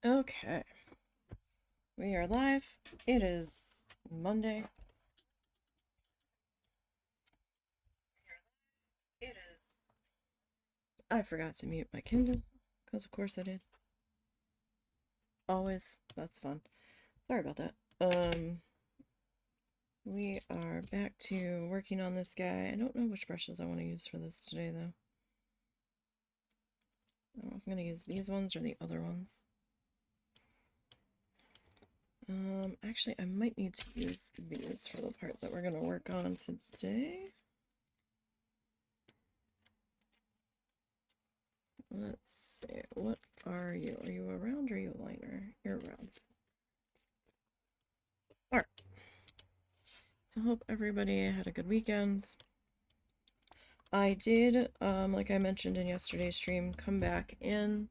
Okay, we are live. It is Monday. It is. I forgot to mute my Kindle, because of course I did. Always. That's fun. Sorry about that. We are back to working on this guy. I don't know which brushes I want to use for this today, though. I don't know if I'm going to use these ones or the other ones. Actually, I might need to use these for the part that we're going to work on today. Let's see. What are you? Are you a round or are you a liner? You're a round. Alright. So hope everybody had a good weekend. I did, like I mentioned in yesterday's stream, come back in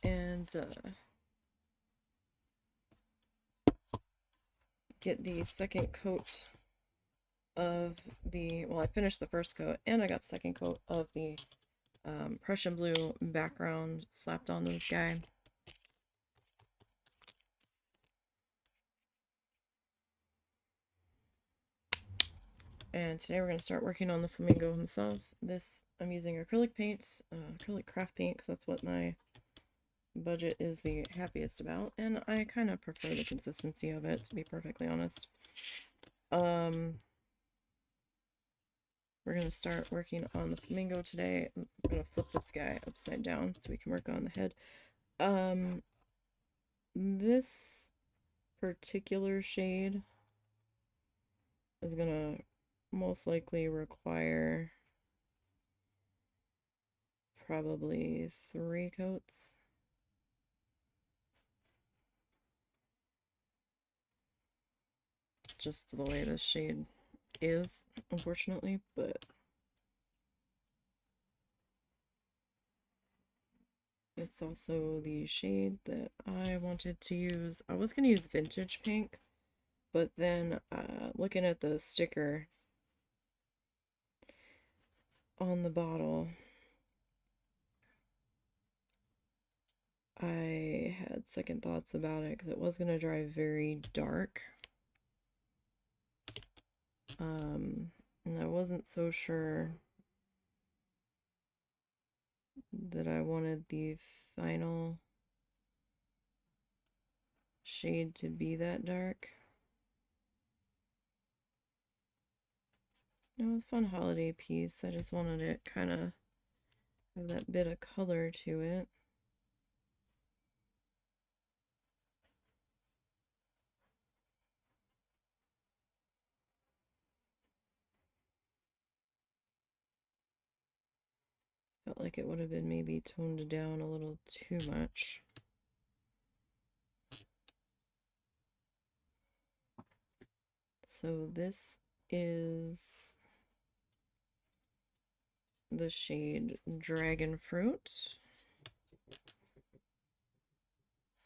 and get the second coat of the, well, I finished the first coat and I got the second coat of the Prussian blue background slapped on this guy. And today we're going to start working on the flamingo himself. This, I'm using acrylic paints, acrylic craft paint, because that's what my budget is the happiest about. And I kind of prefer the consistency of it, to be perfectly honest. We're going to start working on the flamingo today. I'm going to flip this guy upside down so we can work on the head. This particular shade is going to most likely require probably 3 coats. Just the way this shade is, unfortunately, but it's also the shade that I wanted to use. I was going to use vintage pink, but then looking at the sticker on the bottle, I had second thoughts about it because it was going to dry very dark. And I wasn't so sure that I wanted the final shade to be that dark. It was a fun holiday piece. I just wanted it kind of have that bit of color to it. Felt like it would have been maybe toned down a little too much. So this is the shade Dragon Fruit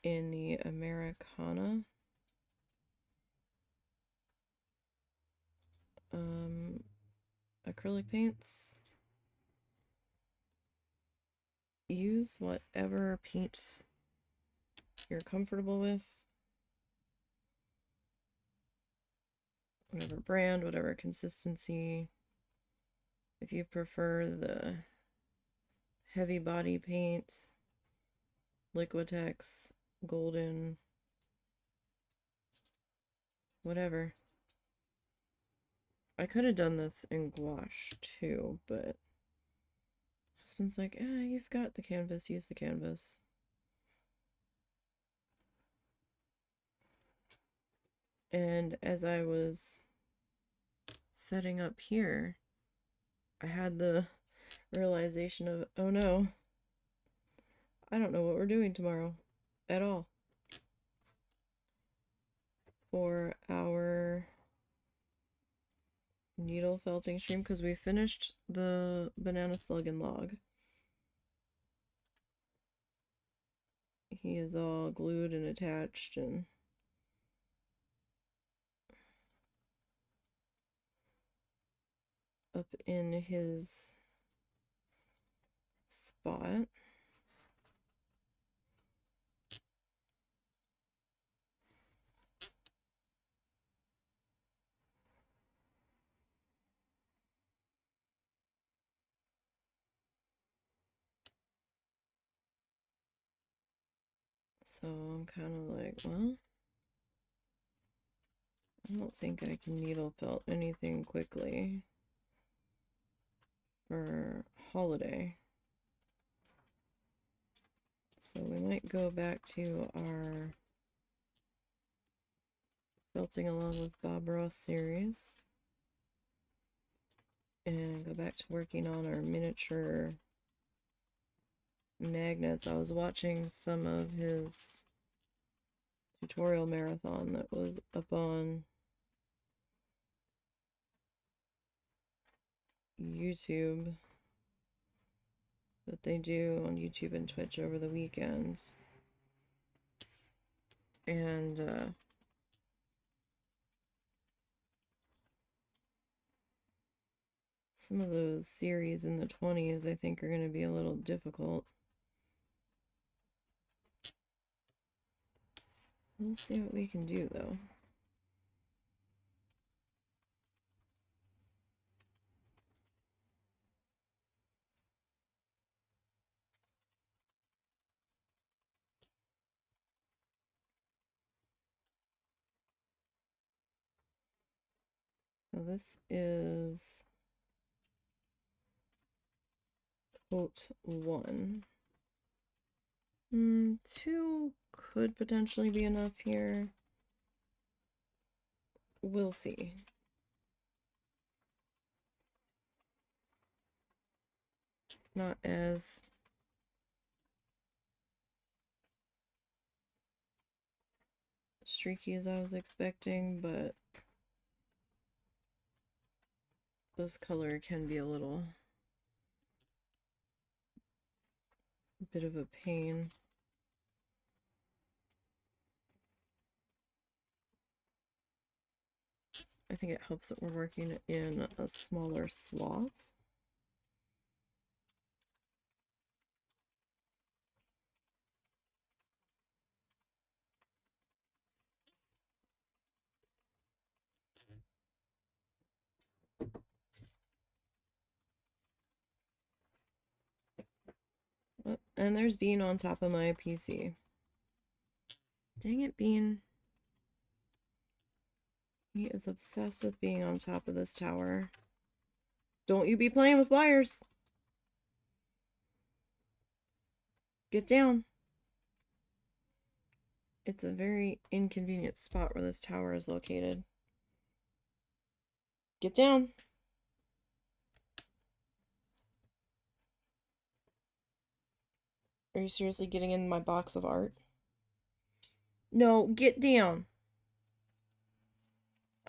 in the Americana. Acrylic paints. Use whatever paint you're comfortable with. Whatever brand, whatever consistency. If you prefer the heavy body paint, Liquitex, golden, whatever. I could have done this in gouache too, but husband's like, you've got the canvas, use the canvas. And as I was setting up here, I had the realization of, oh no, I don't know what we're doing tomorrow at all for our needle felting stream, because we finished the banana slug and log. He is all glued and attached and up in his spot. So I'm kind of like, well, I don't think I can needle felt anything quickly for holiday. So we might go back to our Felting Along with Bob Ross series and go back to working on our miniature magnets. I was watching some of his tutorial marathon that was up on YouTube, that they do on YouTube and Twitch over the weekend. And some of those series in the 20s I think are going to be a little difficult. We'll see what we can do though. So this is coat 1. 2 could potentially be enough here. We'll see. Not as streaky as I was expecting, but this color can be a little bit of a pain. I think it helps that we're working in a smaller swath. Oh, and there's Bean on top of my PC. Dang it, Bean. He is obsessed with being on top of this tower. Don't you be playing with wires. Get down. It's a very inconvenient spot where this tower is located. Get down. Are you seriously getting in my box of art? No, get down.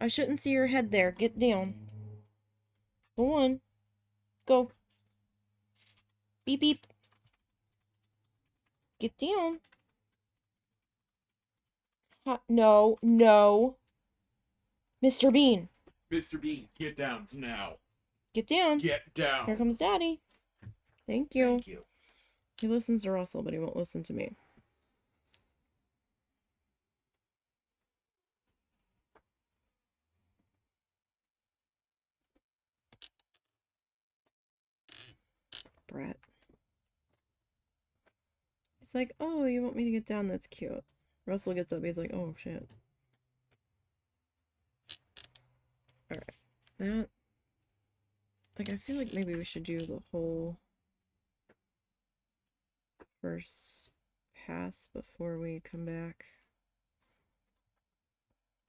I shouldn't see your head there. Get down. Go on. Go. Beep beep. Get down. No, no. Mr. Bean. Mr. Bean, get down now. Get down. Get down. Here comes Daddy. Thank you. Thank you. He listens to Russell, but he won't listen to me. Brett. He's like, oh, you want me to get down? That's cute. Russell gets up. He's like, oh, shit. Alright. That... Like, I feel like maybe we should do the whole first pass before we come back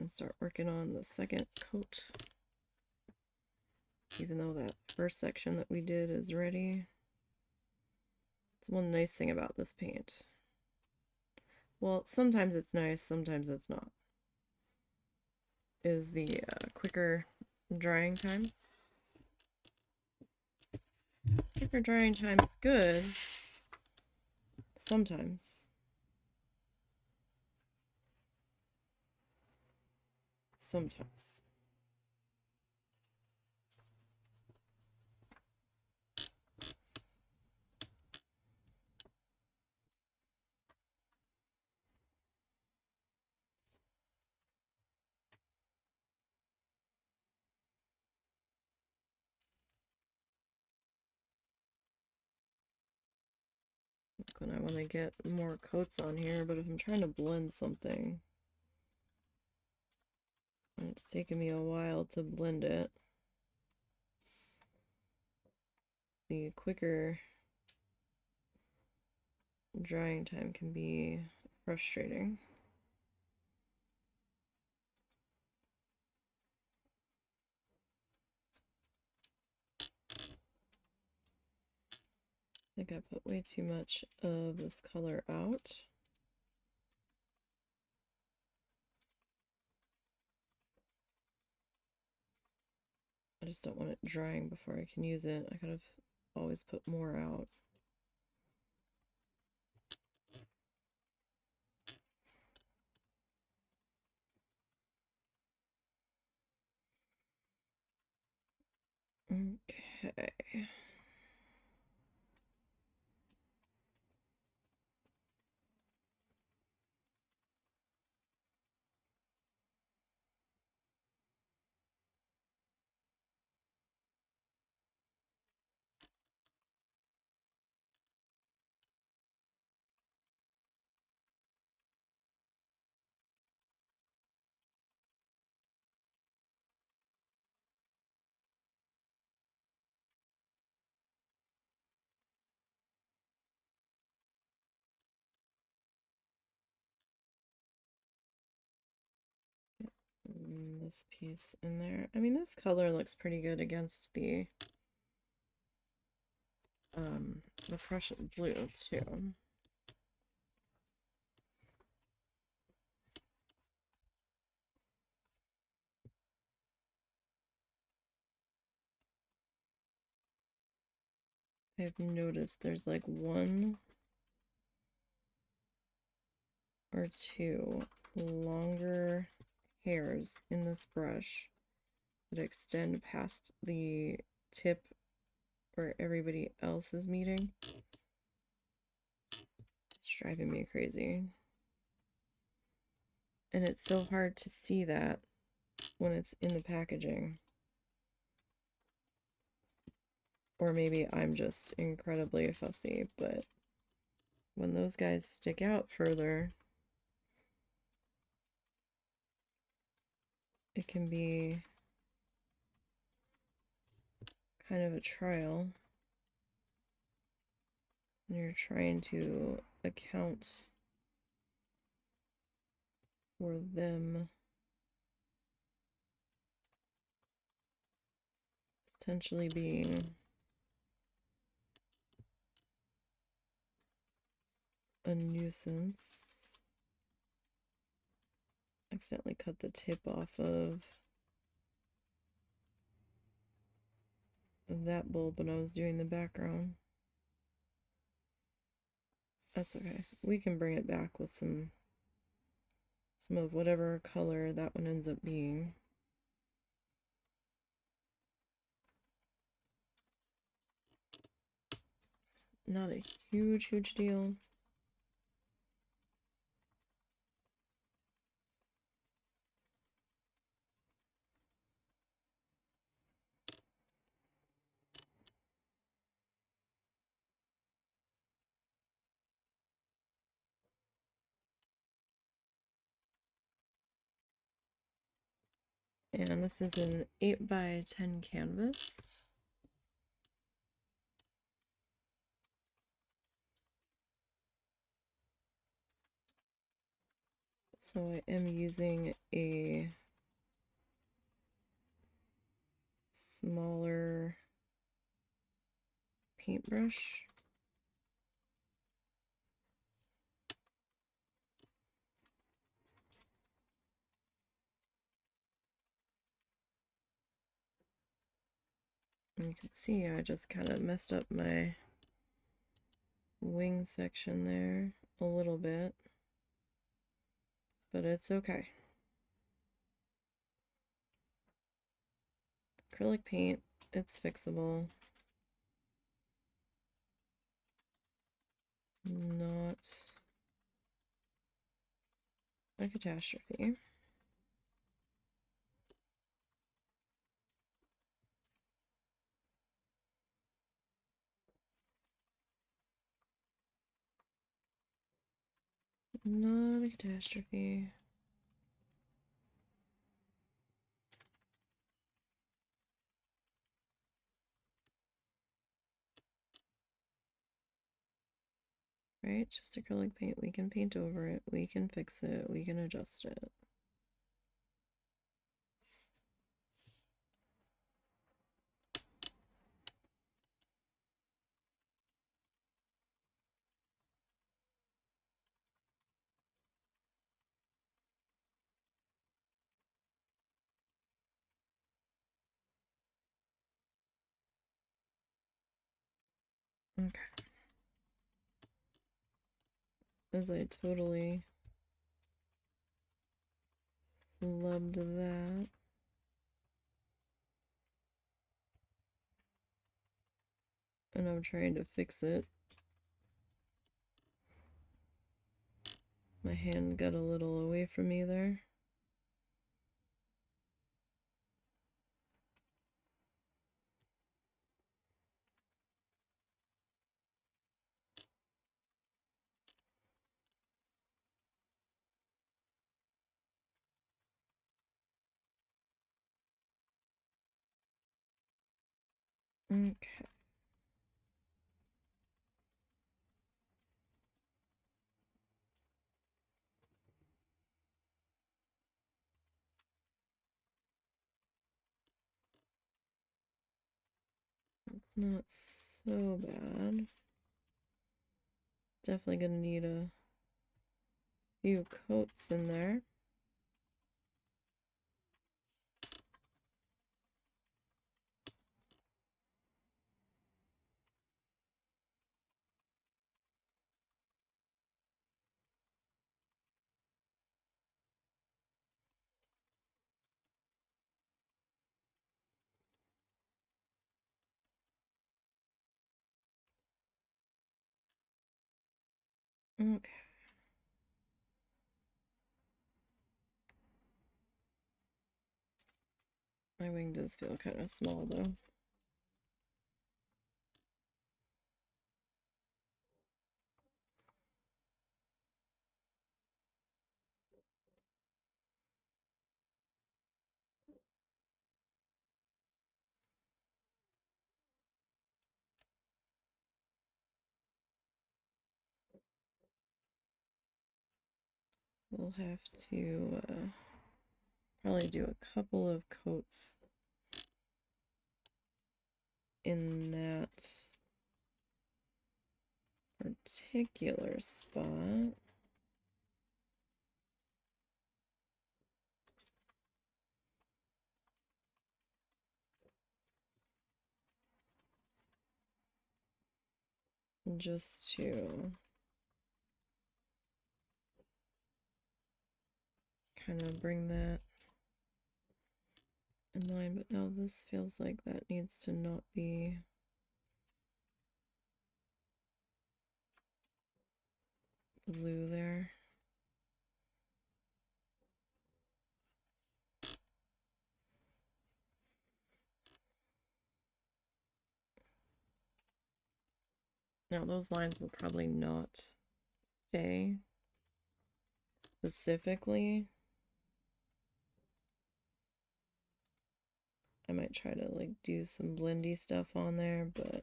and start working on the second coat. Even though that first section that we did is ready. It's one nice thing about this paint. Well, sometimes it's nice, sometimes it's not. Is the quicker drying time. Quicker drying time is good. Sometimes. Sometimes. when I want to get more coats on here, but if I'm trying to blend something, and it's taken me a while to blend it, the quicker drying time can be frustrating. I think I put way too much of this color out. I just don't want it drying before I can use it. I could have always put more out. Okay. This piece in there. I mean, this color looks pretty good against the Prussian blue too. I've noticed there's like one or two longer hairs in this brush that extend past the tip where everybody else is meeting. It's driving me crazy. And it's so hard to see that when it's in the packaging. Or maybe I'm just incredibly fussy, but when those guys stick out further, it can be kind of a trial. And you're trying to account for them potentially being a nuisance. Accidentally cut the tip off of that bulb when I was doing the background. That's okay. We can bring it back with some of whatever color that one ends up being. Not a huge deal. And this is an 8 by 10 canvas. So I am using a smaller paintbrush. And you can see I just kind of messed up my wing section there a little bit, but it's okay. Acrylic paint, it's fixable. Not a catastrophe. Not a catastrophe. Right? Just acrylic paint. We can paint over it. We can fix it. We can adjust it. Okay. As I totally loved that. And I'm trying to fix it. My hand got a little away from me there. Okay. It's not so bad. Definitely gonna need a few coats in there. Okay. My wing does feel kind of small though. We'll have to probably do a couple of coats in that particular spot. Just to kind of bring that in line, but now this feels like that needs to not be blue there. Now those lines will probably not stay specifically. I might try to like do some blendy stuff on there, but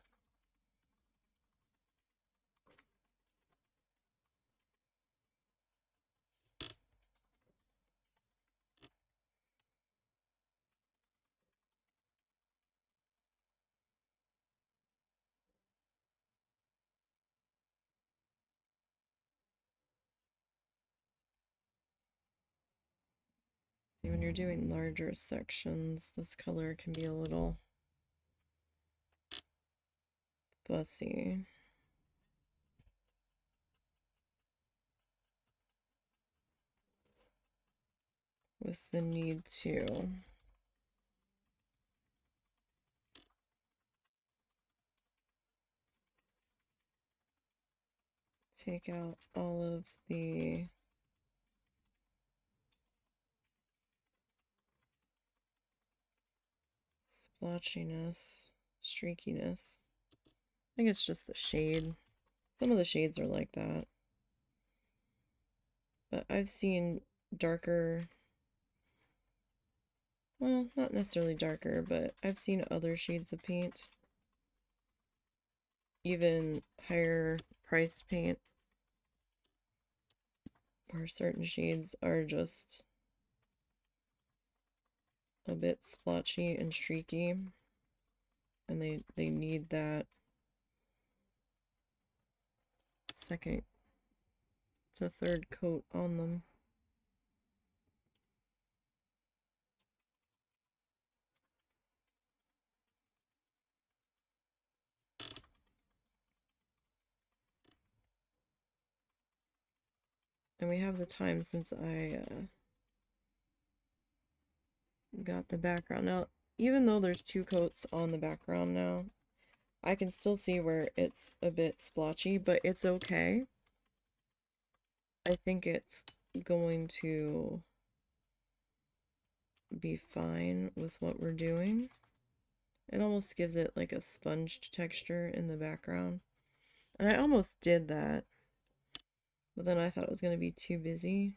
see, when you're doing larger sections, this color can be a little fussy. With the need to take out all of the splotchiness, streakiness. I think it's just the shade. Some of the shades are like that. But I've seen darker, well, not necessarily darker, but I've seen other shades of paint, even higher priced paint, where certain shades are just a bit splotchy and streaky, and they need that second to third coat on them. And we have the time since I got the background. Now, even though there's two coats on the background now, I can still see where it's a bit splotchy, but it's okay. I think it's going to be fine with what we're doing. It almost gives it like a sponged texture in the background. And I almost did that, but then I thought it was going to be too busy.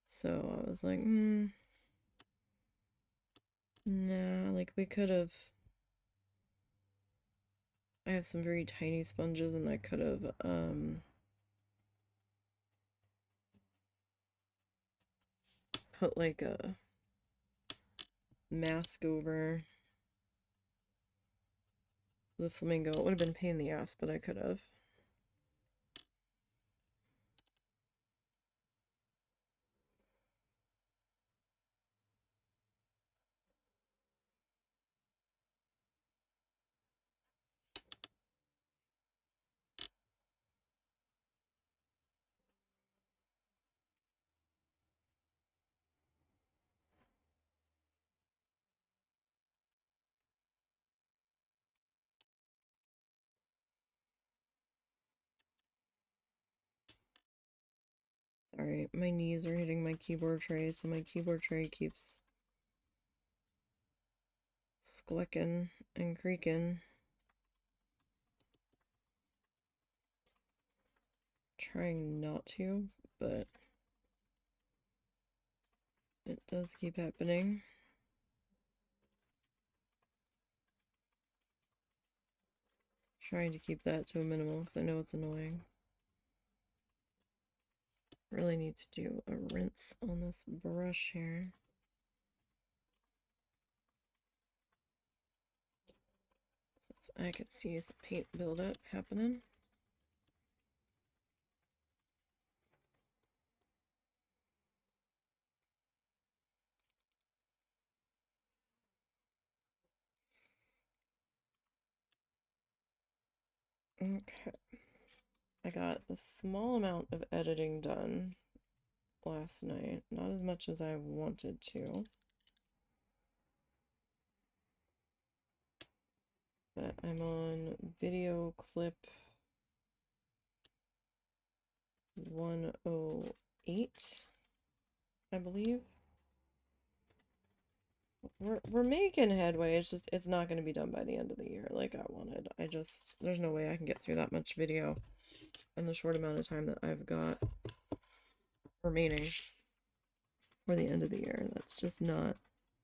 So I was like, nah, like we could have. I have some very tiny sponges and I could have put like a mask over the flamingo. It would have been a pain in the ass, but I could have. Sorry, my knees are hitting my keyboard tray, so my keyboard tray keeps squeaking and creaking. Trying not to, but it does keep happening. Trying to keep that to a minimum because I know it's annoying. Really need to do a rinse on this brush here. Since I could see some paint buildup happening. Okay. I got a small amount of editing done last night. Not as much as I wanted to. But I'm on video clip 108, I believe. We're making headway. It's just it's not going to be done by the end of the year like I wanted. There's no way I can get through that much video in the short amount of time that I've got remaining for the end of the year. That's just not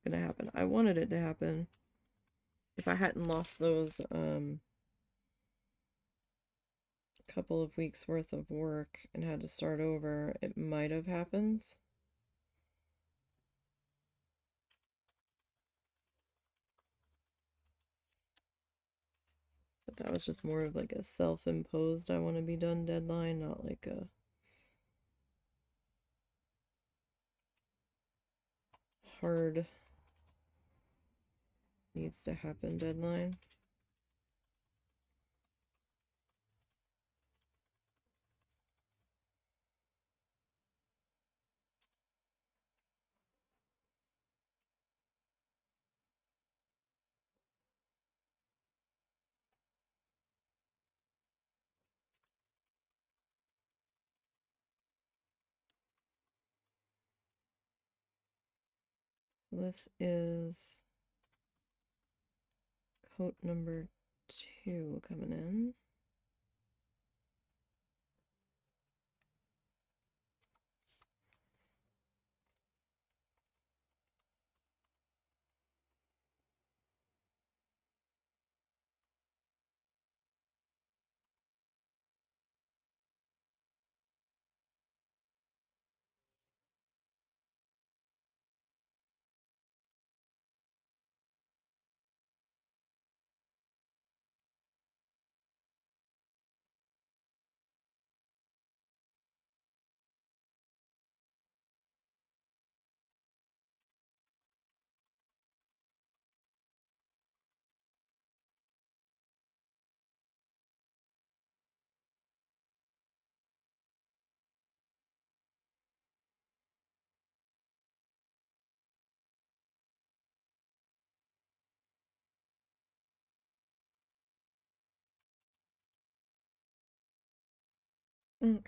going to happen. I wanted it to happen. If I hadn't lost those couple of weeks worth of work and had to start over, it might have happened. But that was just more of like a self-imposed I want to be done deadline, not like a hard needs to happen deadline. This is coat number 2 coming in. Okay.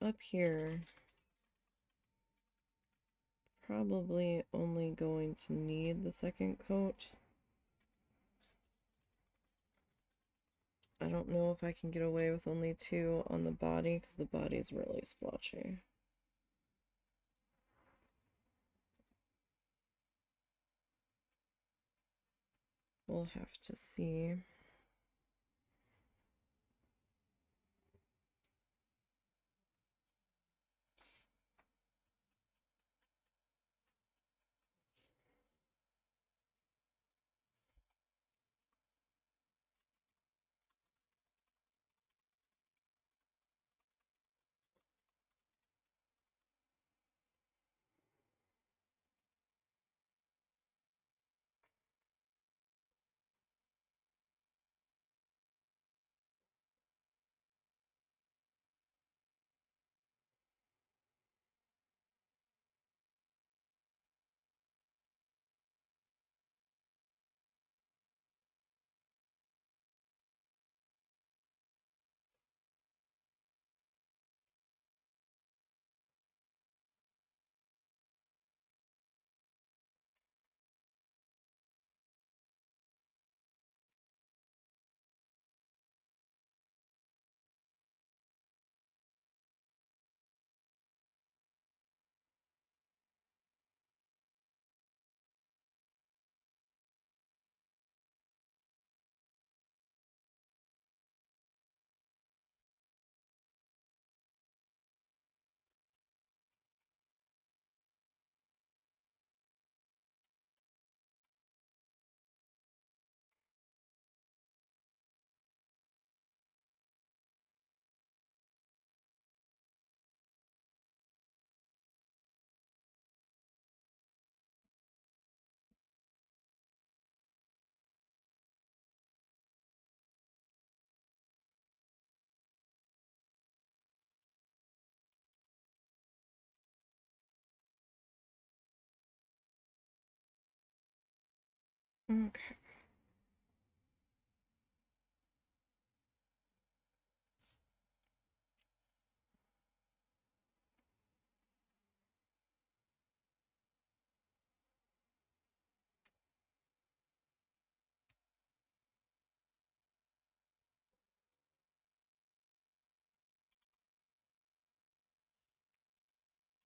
Up here, probably only going to need the second coat. I don't know if I can get away with only 2 on the body because the body is really splotchy. We'll have to see. Okay.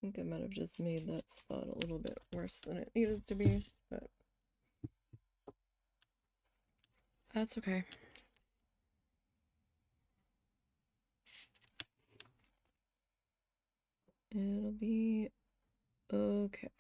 I think I might have just made that spot a little bit worse than it needed to be, but that's okay. It'll be okay.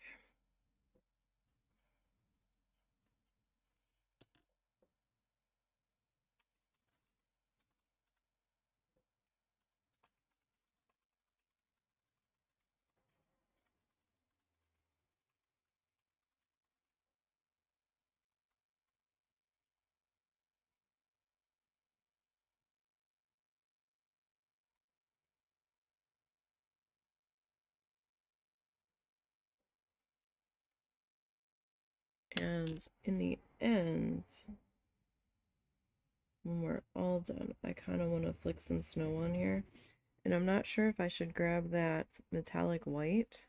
And in the end, when we're all done, I kind of want to flick some snow on here. And I'm not sure if I should grab that metallic white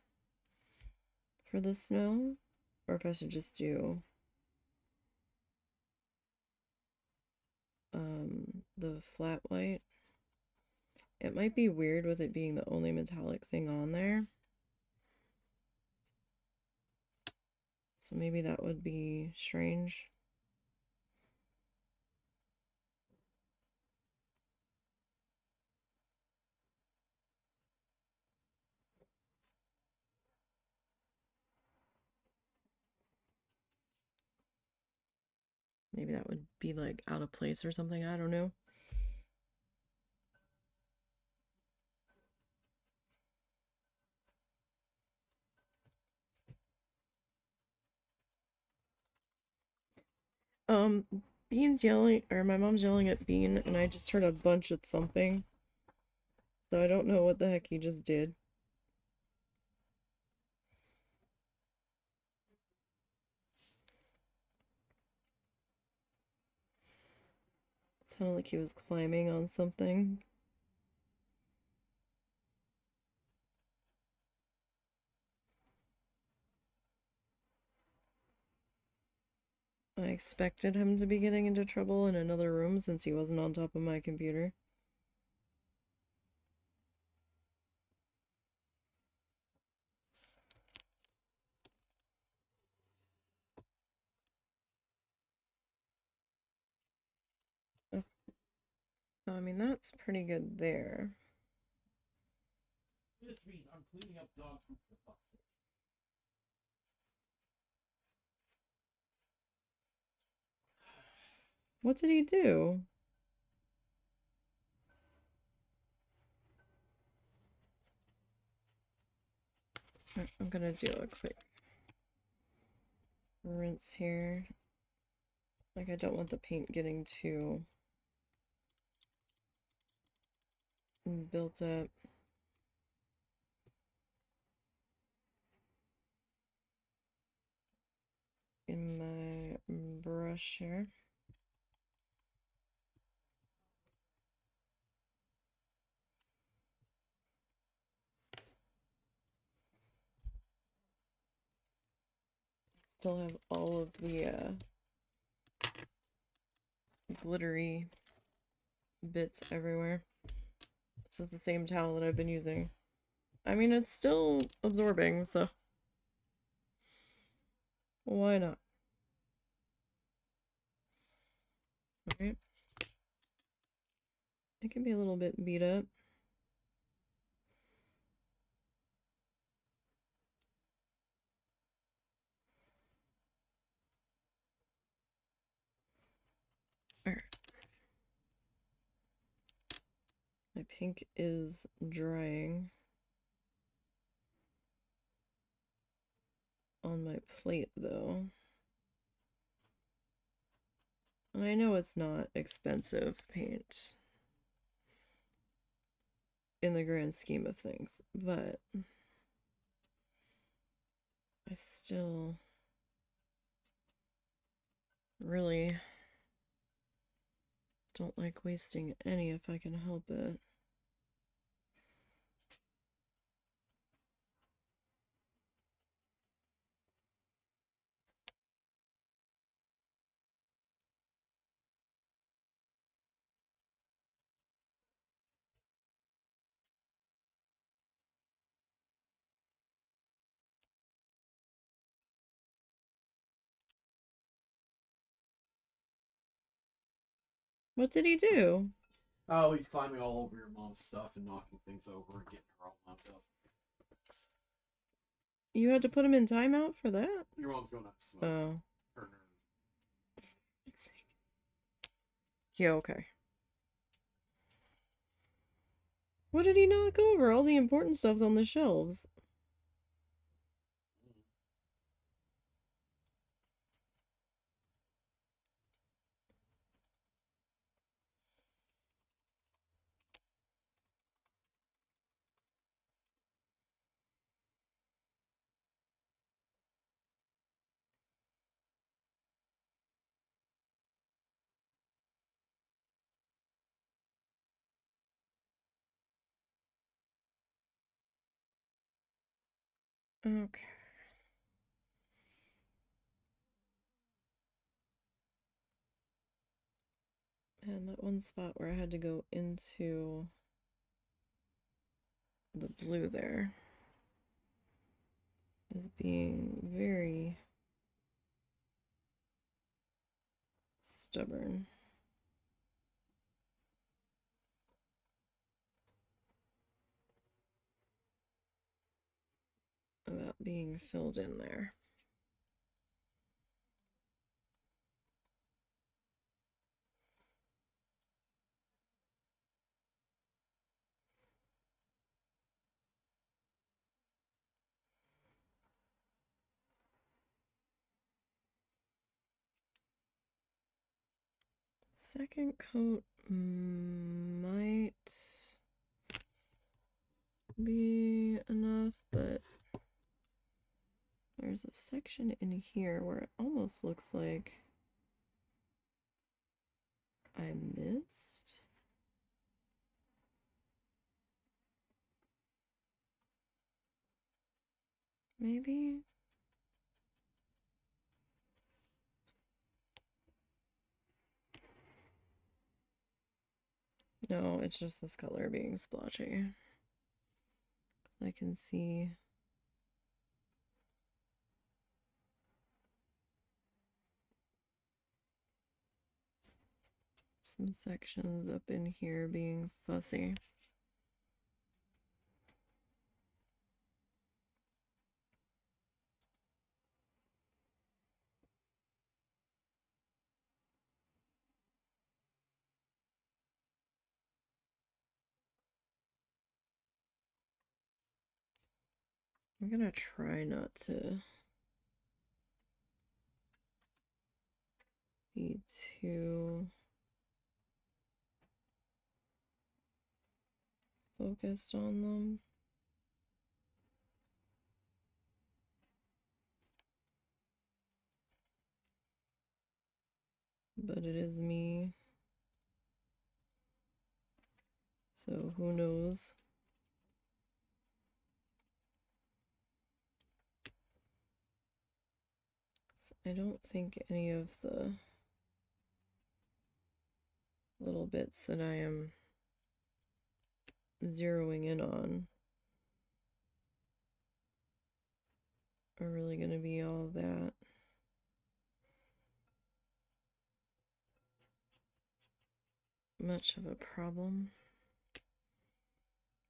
for the snow, or if I should just do the flat white. It might be weird with it being the only metallic thing on there. So maybe that would be strange. Maybe that would be like out of place or something. I don't know. Um, Bean's yelling, or my mom's yelling at Bean, and I just heard a bunch of thumping. So I don't know what the heck he just did. It sounded like he was climbing on something. I expected him to be getting into trouble in another room since he wasn't on top of my computer. So, I mean, that's pretty good there. This means I'm cleaning up dog poop for fuck's sake. What did he do? I'm gonna do a quick rinse here. Like, I don't want the paint getting too built up. In my brush here. Still have all of the glittery bits everywhere. This is the same towel that I've been using. I mean, it's still absorbing, so why not? Alright. It can be a little bit beat up. Alright. My pink is drying on my plate, though. And I know it's not expensive paint in the grand scheme of things, but I still really don't like wasting any if I can help it. What did he do? Oh, he's climbing all over your mom's stuff and knocking things over and getting her all wound up. You had to put him in timeout for that? Your mom's going nuts. Oh. Her nerve. Yeah, okay. What did he knock over? All the important stuff's on the shelves. Okay. And that one spot where I had to go into the blue there is being very stubborn about being filled in there. second coat might be enough, but there's a section in here where it almost looks like I missed. Maybe? No, it's just this color being splotchy. I can see some sections up in here being fussy. I'm gonna try not to be too focused on them. But it is me. So who knows? I don't think any of the little bits that I am zeroing in on are really going to be all that much of a problem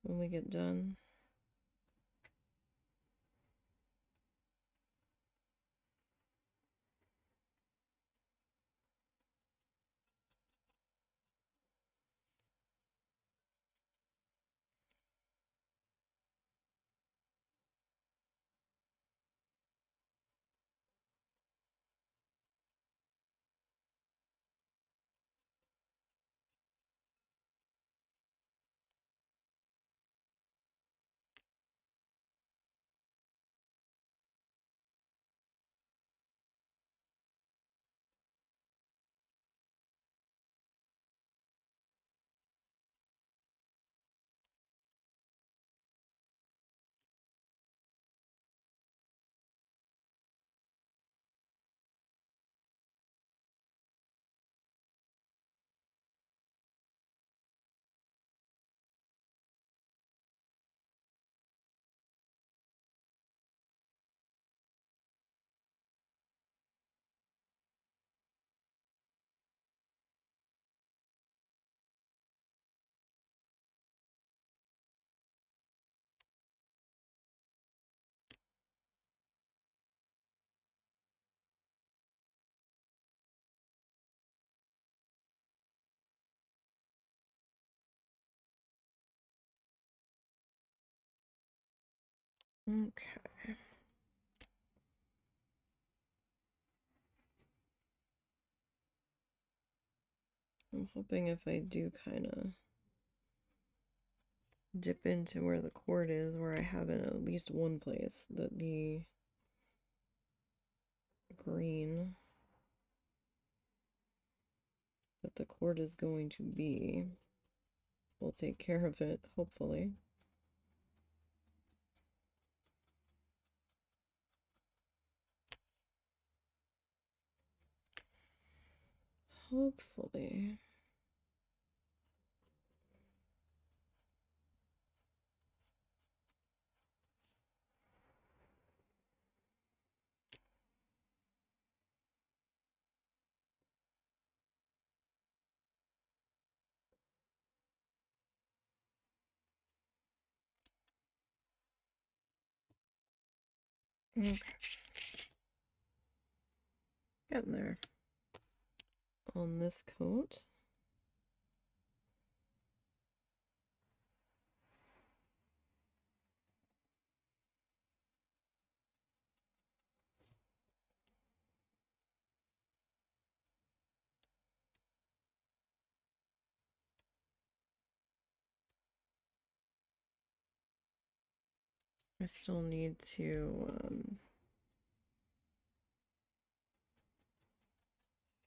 when we get done. Okay. I'm hoping if I do kind of dip into where the cord is, where I have in at least one place that the green that the cord is going to be will take care of it, hopefully. Hopefully. Okay. Getting there. On this coat. I still need to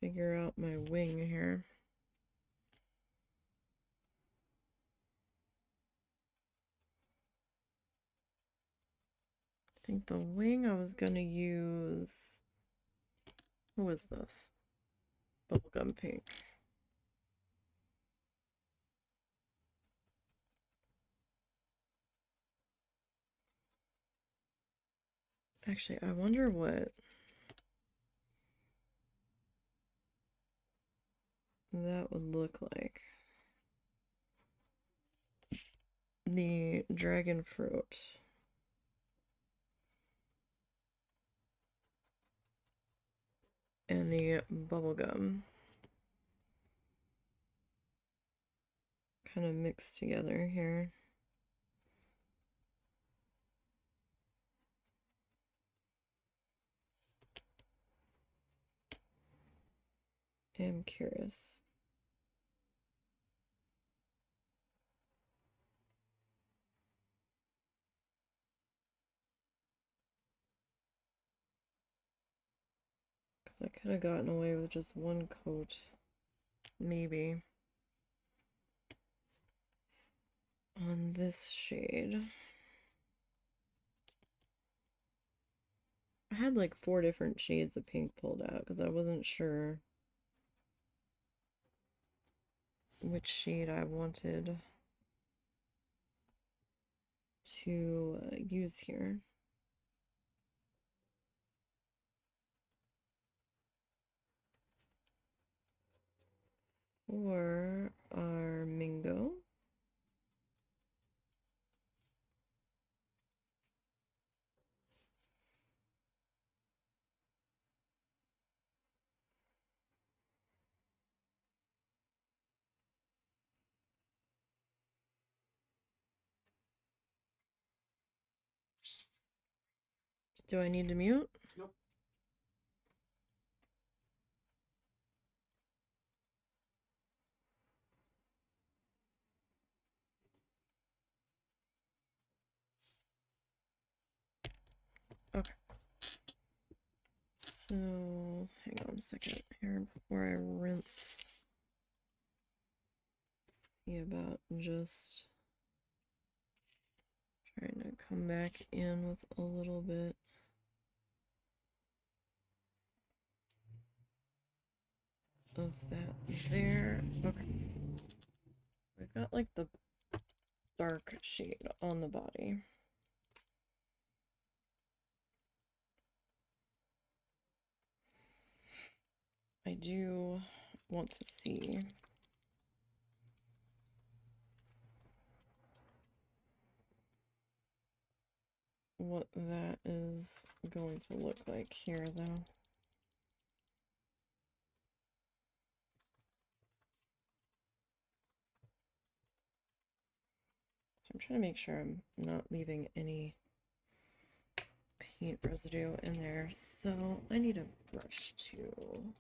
figure out my wing here. I think the wing I was gonna use, who is this? Bubblegum pink. Actually, I wonder what that would look like. The dragon fruit. And the bubblegum. Kind of mixed together here. I'm curious. Because I could have gotten away with just one coat. Maybe. On this shade. I had like 4 different shades of pink pulled out because I wasn't sure which shade I wanted to use here. For our mango. Do I need to mute? Nope. Okay. So, hang on a second here before I rinse. See about just trying to come back in with a little bit of that there. Okay. I've got like the dark shade on the body. I do want to see what that is going to look like here, though. So I'm trying to make sure I'm not leaving any paint residue in there. So I need a brush to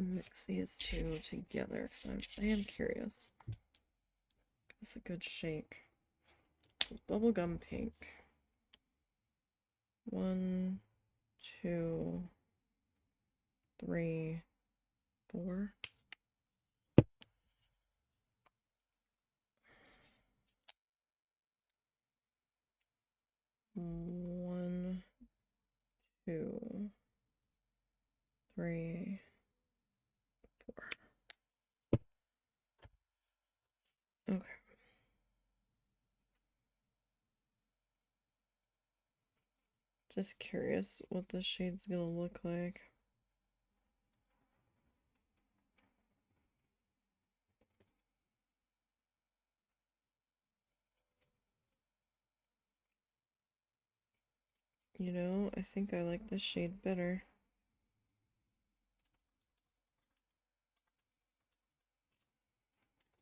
mix these two together because I am curious. It's a good shake. So bubblegum pink. 1, 2, 3, 4. One, 2, 3, 4. Okay. Just curious what this shade's gonna look like. You know, I think I like this shade better.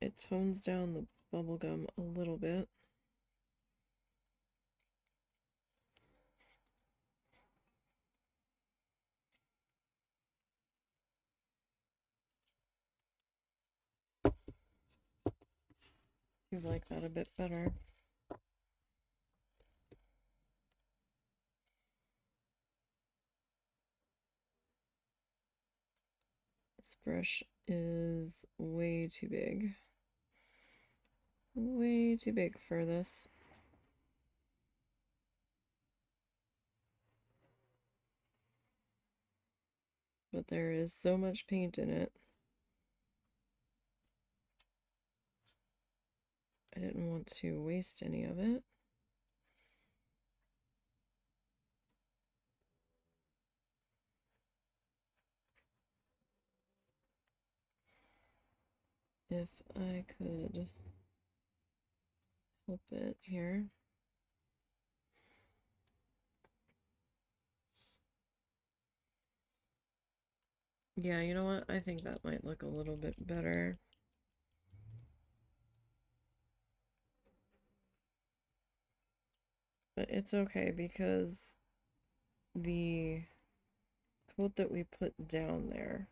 It tones down the bubblegum a little bit. You like that a bit better. This brush is way too big. Way too big for this. But there is so much paint in it. I didn't want to waste any of it. If I could help it here. Yeah, you know what? I think that might look a little bit better. But it's okay because the coat that we put down there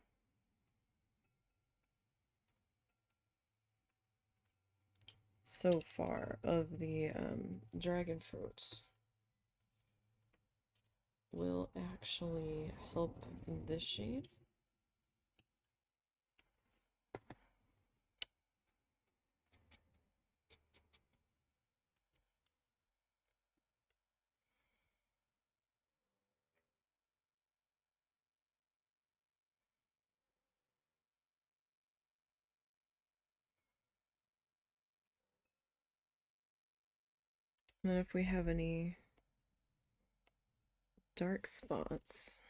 so far of the dragon fruit will actually help this shade. And then if we have any dark spots,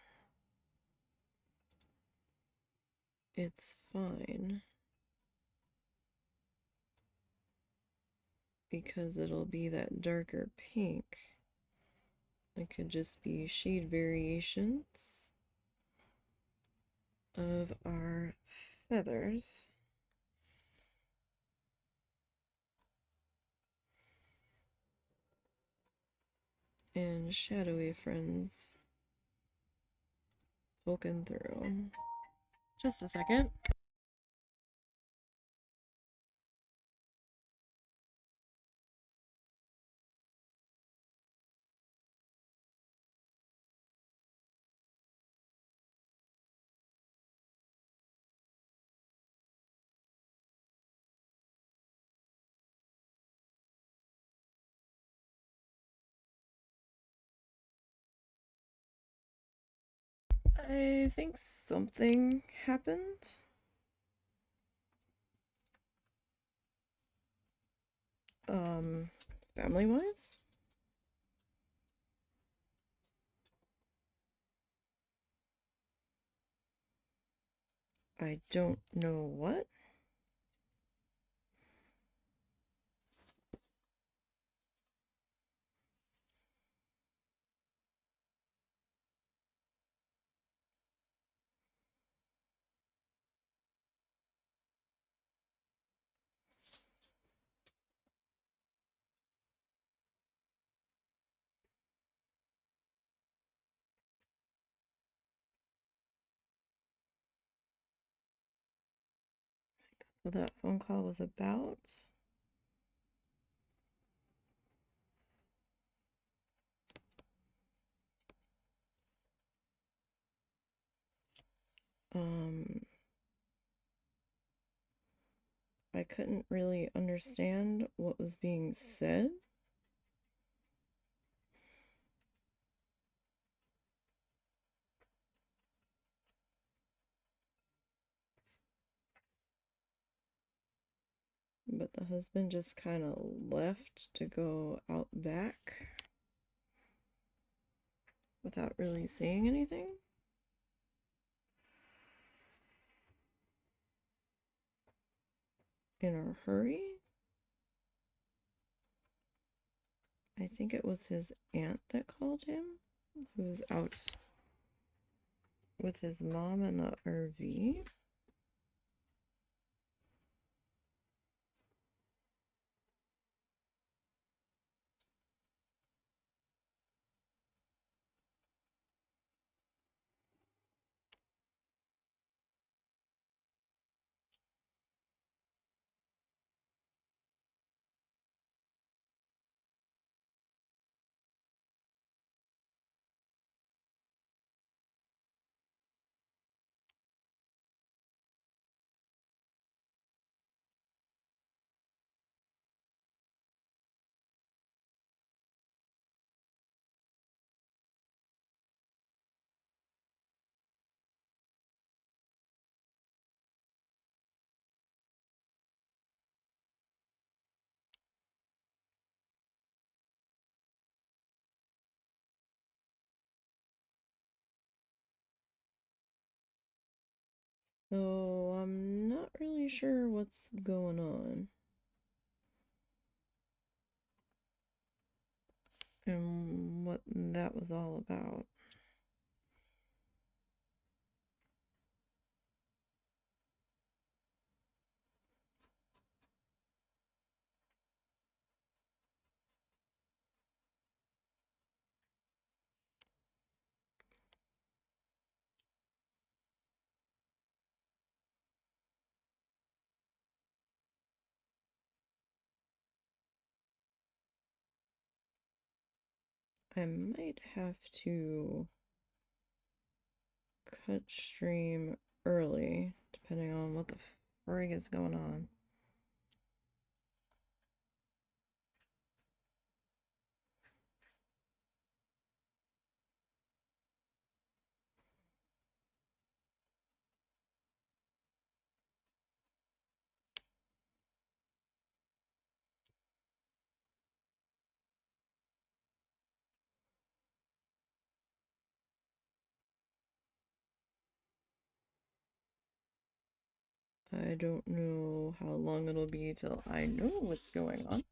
it's fine because it'll be that darker pink. It could just be shade variations of our feathers. And shadowy friends poking through. Just a second. I think something happened. Family-wise? I don't know what. What that phone call was about. I couldn't really understand what was being said. But the husband just kind of left to go out back without really saying anything. In a hurry. I think it was his aunt that called him, who's out with his mom in the RV. So I'm not really sure what's going on and what that was all about. I might have to cut stream early, depending on what the frig is going on. I don't know how long it'll be till I know what's going on.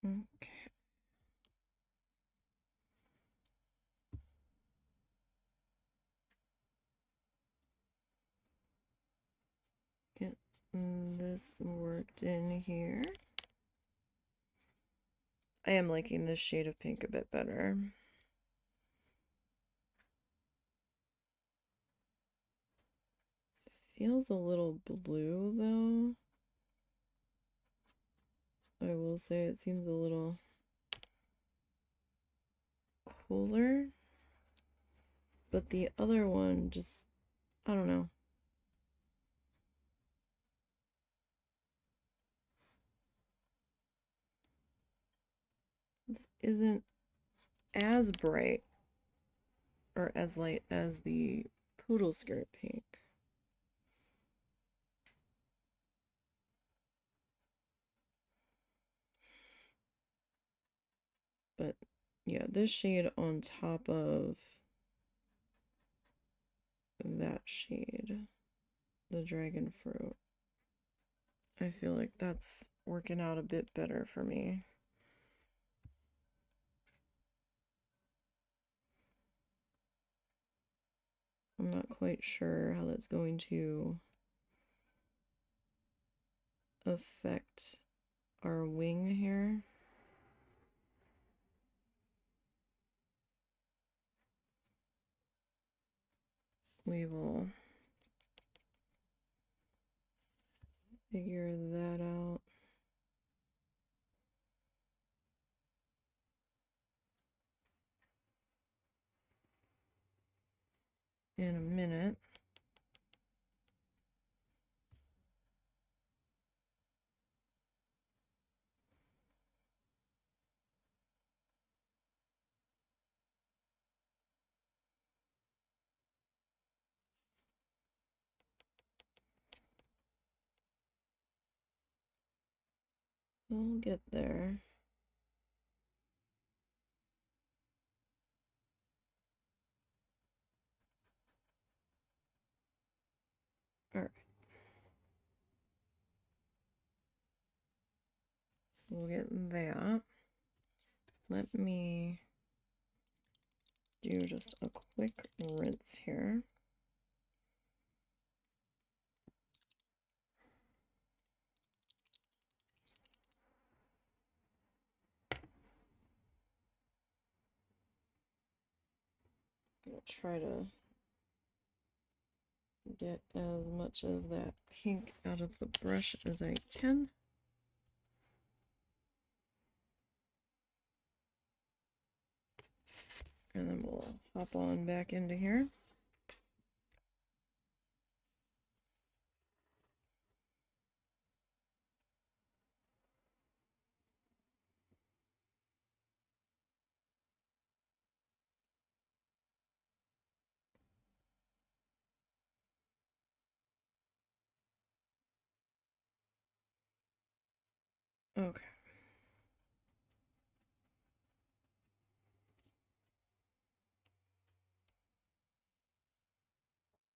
Okay. Get this worked in here. I am liking this shade of pink a bit better. Feels a little blue though. I will say it seems a little cooler. But the other one just, I don't know. This isn't as bright or as light as the poodle skirt pink. But yeah, this shade on top of that shade, the dragon fruit, I feel like that's working out a bit better for me. I'm not quite sure how that's going to affect our wing here. We will figure that out in a minute. We'll get there. All right. So we'll get that. Let me do just a quick rinse here. I'm gonna try to get as much of that pink out of the brush as I can. And then we'll hop on back into here. Okay.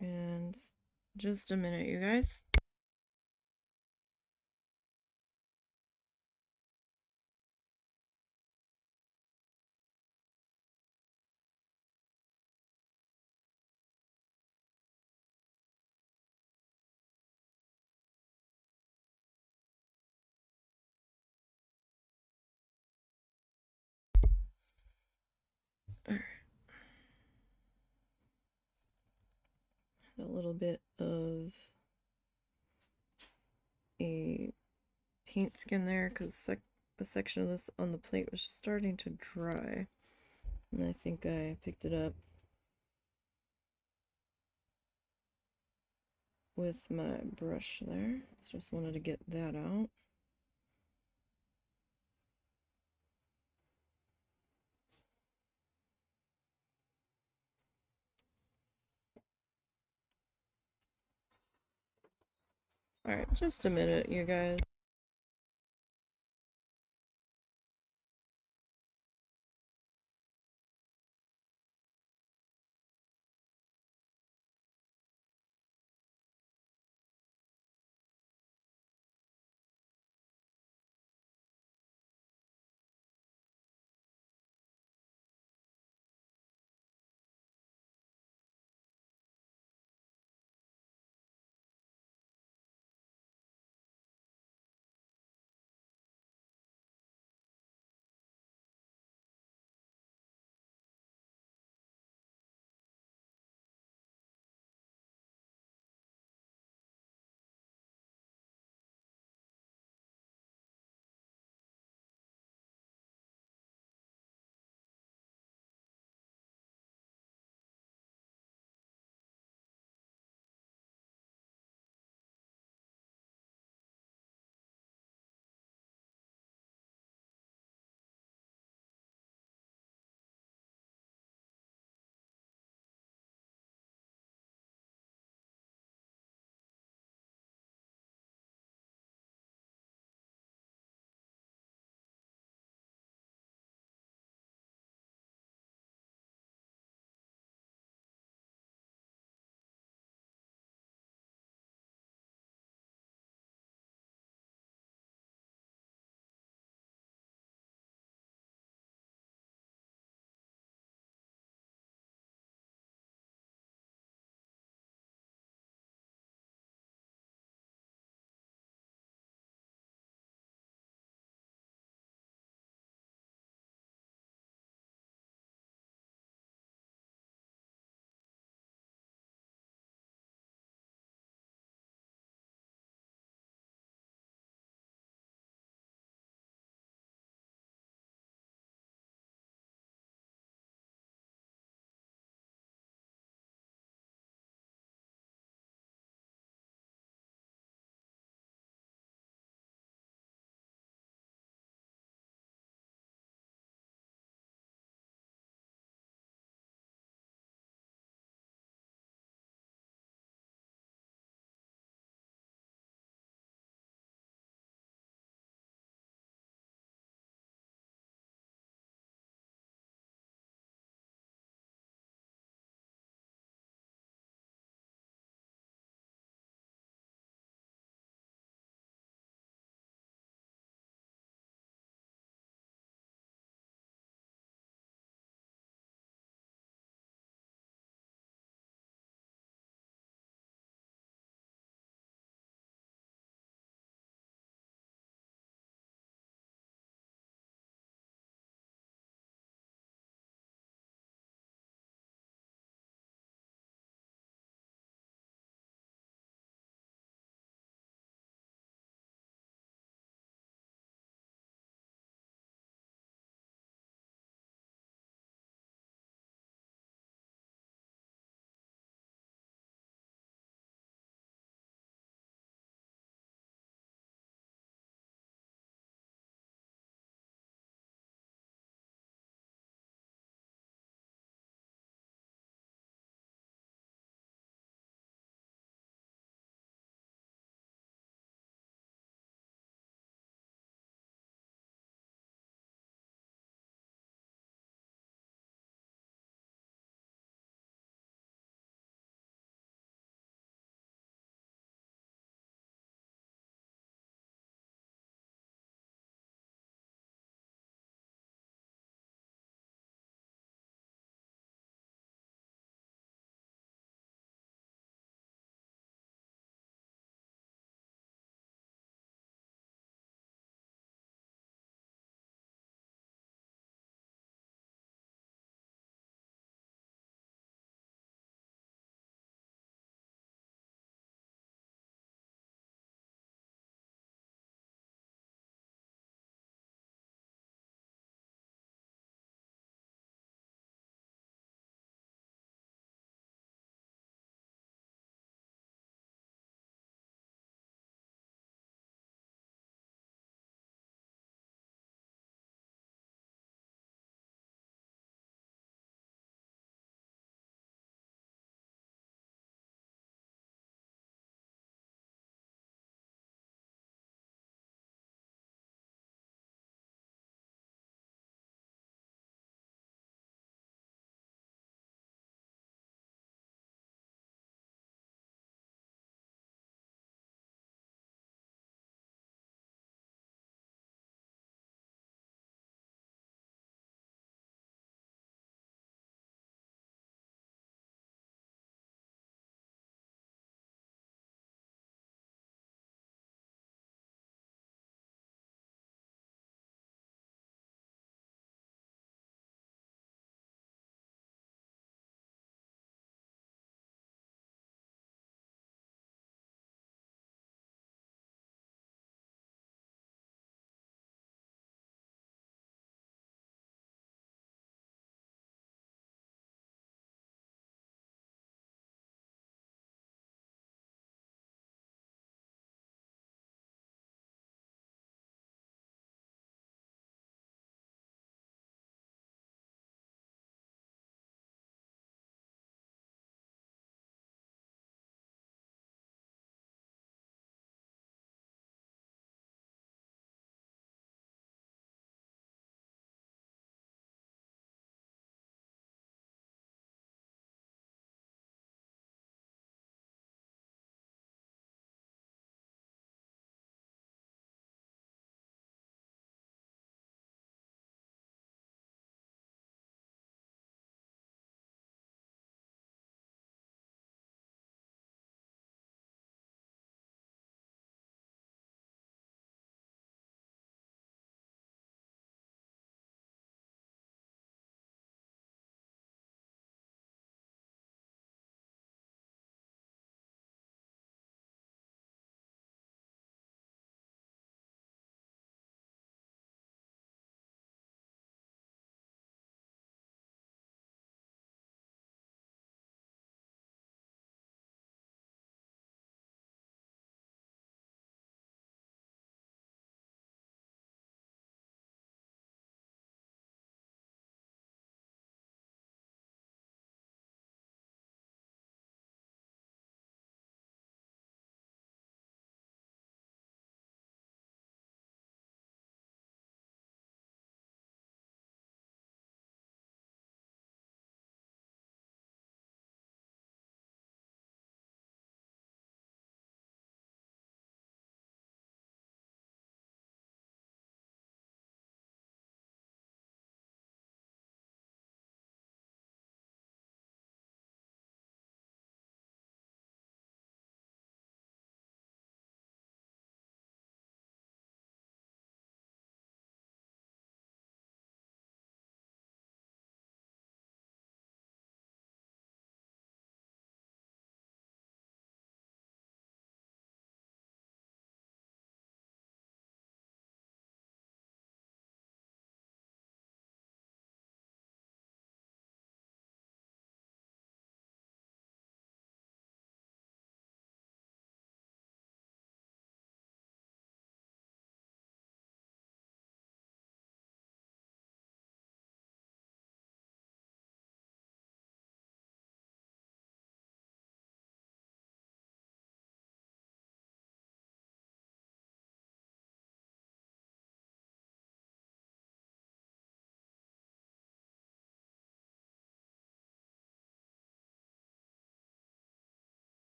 And just a minute, you guys. All right. A little bit of a paint skin there because a section of this on the plate was starting to dry. And I think I picked it up with my brush there. Just wanted to get that out. Alright, just a minute, you guys.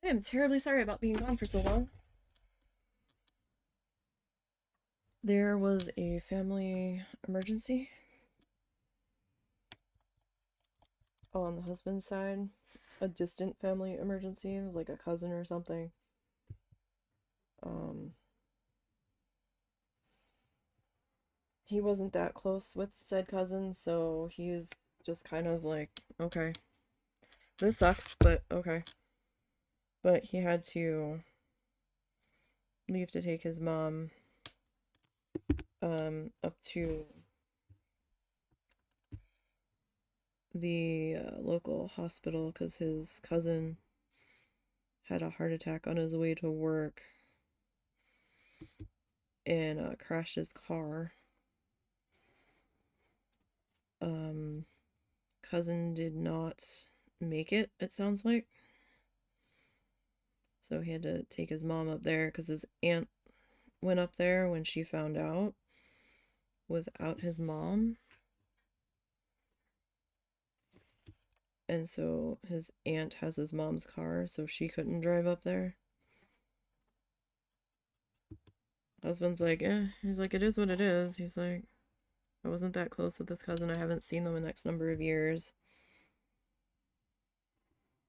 I am terribly sorry about being gone for so long. There was a family emergency. Oh, on the husband's side, a distant family emergency. It was like a cousin or something. Um, he wasn't that close with said cousin, so he's just kind of like, okay, this sucks, but okay. But he had to leave to take his mom up to the local hospital because his cousin had a heart attack on his way to work and crashed his car. Cousin did not make it, it sounds like. So he had to take his mom up there because his aunt went up there when she found out without his mom. And so his aunt has his mom's car, so she couldn't drive up there. Husband's like, he's like, it is what it is. He's like, I wasn't that close with this cousin. I haven't seen them in X number of years.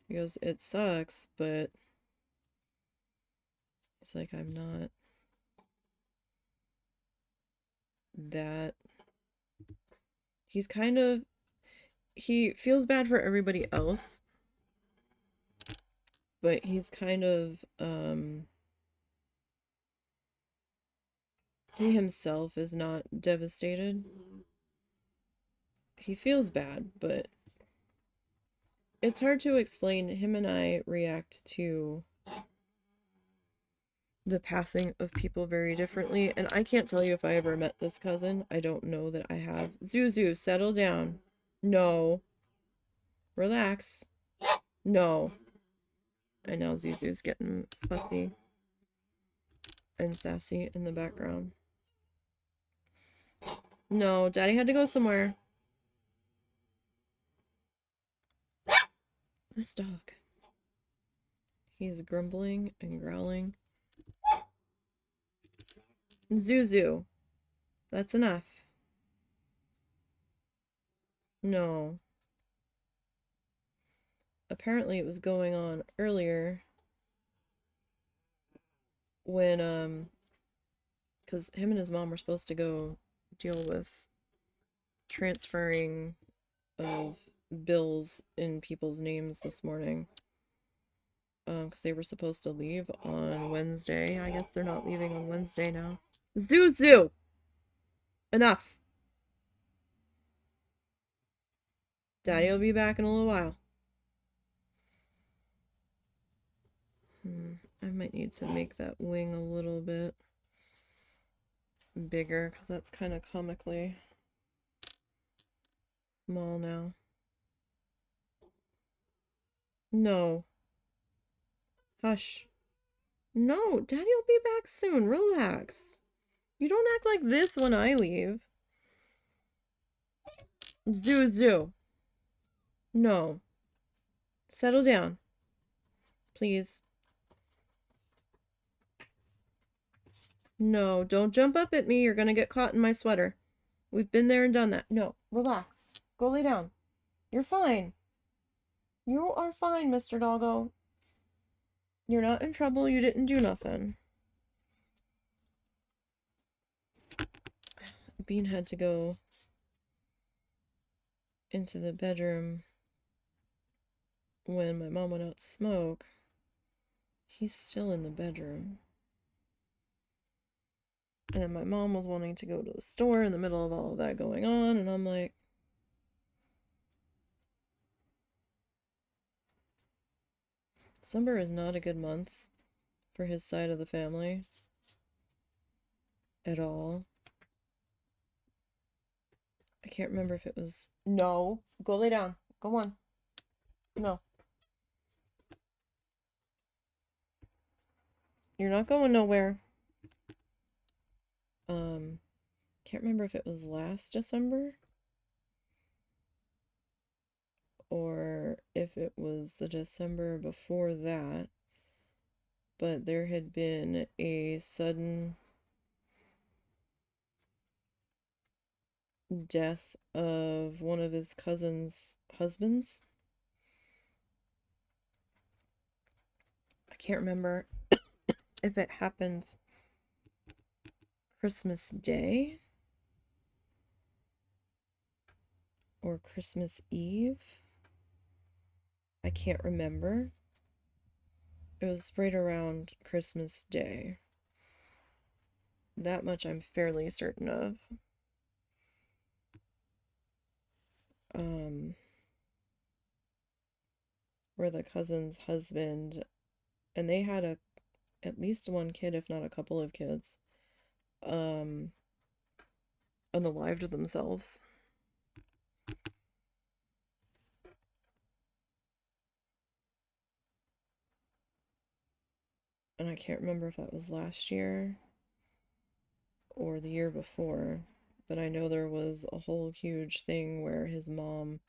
He goes, it sucks, but he's like, I'm not that. He's kind of, he feels bad for everybody else, but he's kind of, he himself is not devastated. He feels bad, but it's hard to explain. Him and I react to the passing of people very differently, and I can't tell you if I ever met this cousin. I don't know that I have. Zuzu, settle down. No. Relax. No. And now Zuzu's getting fussy and sassy in the background. No, Daddy had to go somewhere. This dog. He's grumbling and growling. Zuzu. That's enough. No. Apparently it was going on earlier when because him and his mom were supposed to go deal with transferring of bills in people's names this morning. Because they were supposed to leave on Wednesday. I guess they're not leaving on Wednesday now. Zuzu! Enough! Daddy will be back in a little while. I might need to make that wing a little bit bigger because that's kind of comically small now. No. Hush. No, Daddy will be back soon. Relax. You don't act like this when I leave. Zuzu. No. Settle down. Please. No, don't jump up at me. You're gonna get caught in my sweater. We've been there and done that. No, relax. Go lay down. You're fine. You are fine, Mr. Doggo. You're not in trouble. You didn't do nothing. Bean had to go into the bedroom when my mom went out to smoke. He's still in the bedroom. And then my mom was wanting to go to the store in the middle of all of that going on, and I'm like, December is not a good month for his side of the family at all. I can't remember if it was... No, go lay down. Go on. No. You're not going nowhere. Can't remember if it was last December or if it was the December before that. but there had been a sudden death of one of his cousin's husbands. I can't remember if it happened Christmas Day or Christmas Eve. I can't remember. It was right around Christmas Day. That much I'm fairly certain of. Where the cousin's husband, and they had at least one kid, if not a couple of kids, um, unalived themselves. And I can't remember if that was last year or the year before, but I know there was a whole huge thing where his mom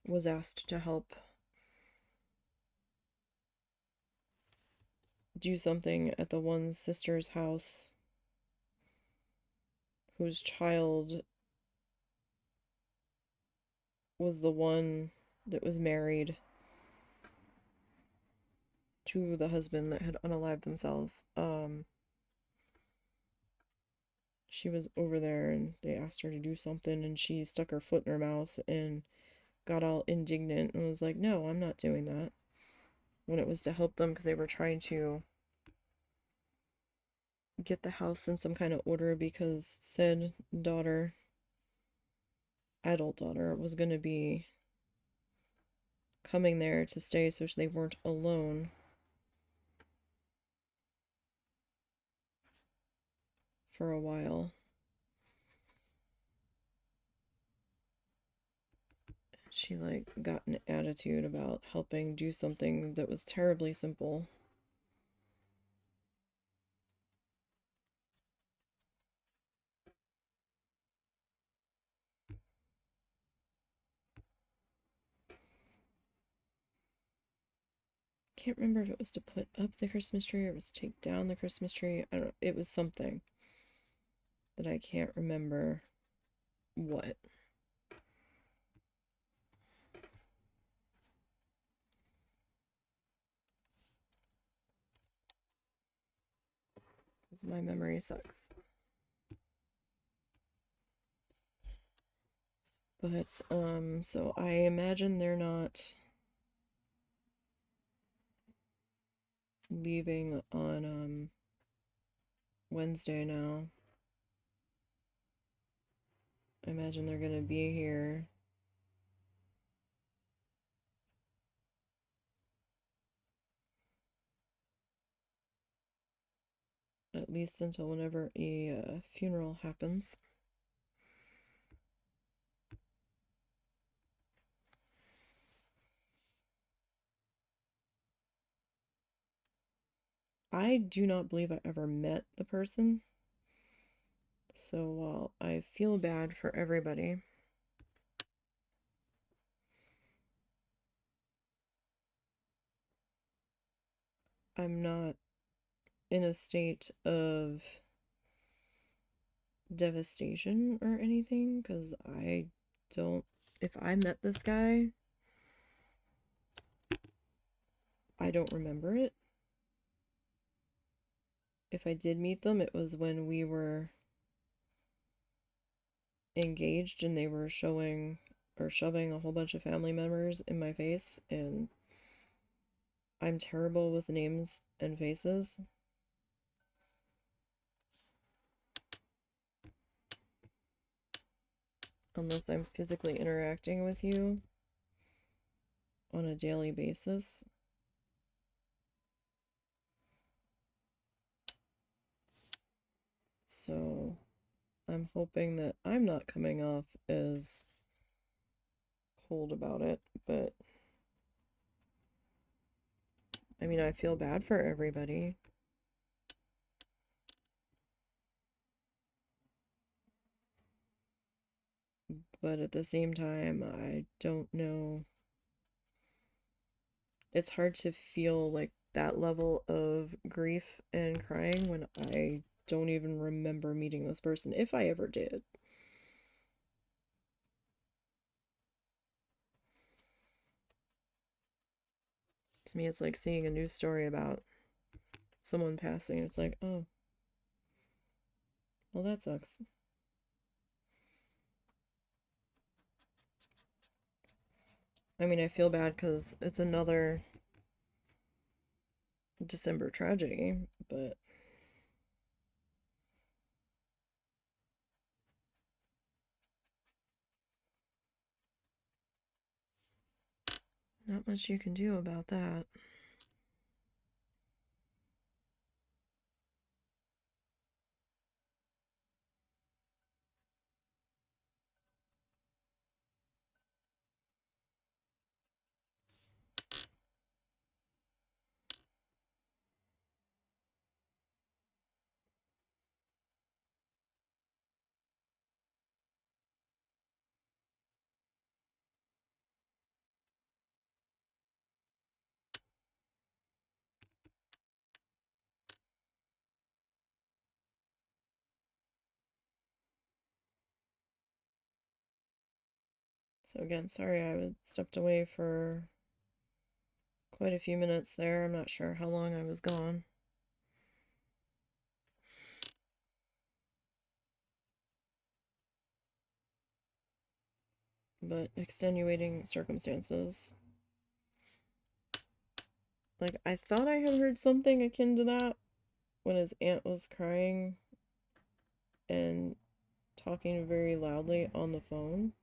was asked to help do something at the one sister's house whose child was the one that was married to the husband that had unalived themselves. She was over there and they asked her to do something and she stuck her foot in her mouth and got all indignant and was like, no, I'm not doing that. When it was to help them because they were trying to get the house in some kind of order because said daughter, adult daughter, was going to be coming there to stay so they weren't alone for a while. She like got an attitude about helping do something that was terribly simple. Can't remember if it was to put up the Christmas tree or it was to take down the Christmas tree. I don't know. It was something that I can't remember what. Because my memory sucks. But, so I imagine they're not leaving on, Wednesday now. I imagine they're gonna be here at least until whenever a funeral happens. I do not believe I ever met the person. So while I feel bad for everybody, I'm not in a state of devastation or anything because I don't. If I met this guy, I don't remember it. If I did meet them, it was when we were engaged and they were showing or shoving a whole bunch of family members in my face, and I'm terrible with names and faces. Unless I'm physically interacting with you on a daily basis. So I'm hoping that I'm not coming off as cold about it, but I mean, I feel bad for everybody. But at the same time, I don't know. It's hard to feel like that level of grief and crying when I don't even remember meeting this person, if I ever did. To me, it's like seeing a news story about someone passing. It's like, oh, well, that sucks. I mean, I feel bad because it's another December tragedy, but not much you can do about that. So again, sorry I stepped away for quite a few minutes there. I'm not sure how long I was gone. But extenuating circumstances. Like, I thought I had heard something akin to that when his aunt was crying and talking very loudly on the phone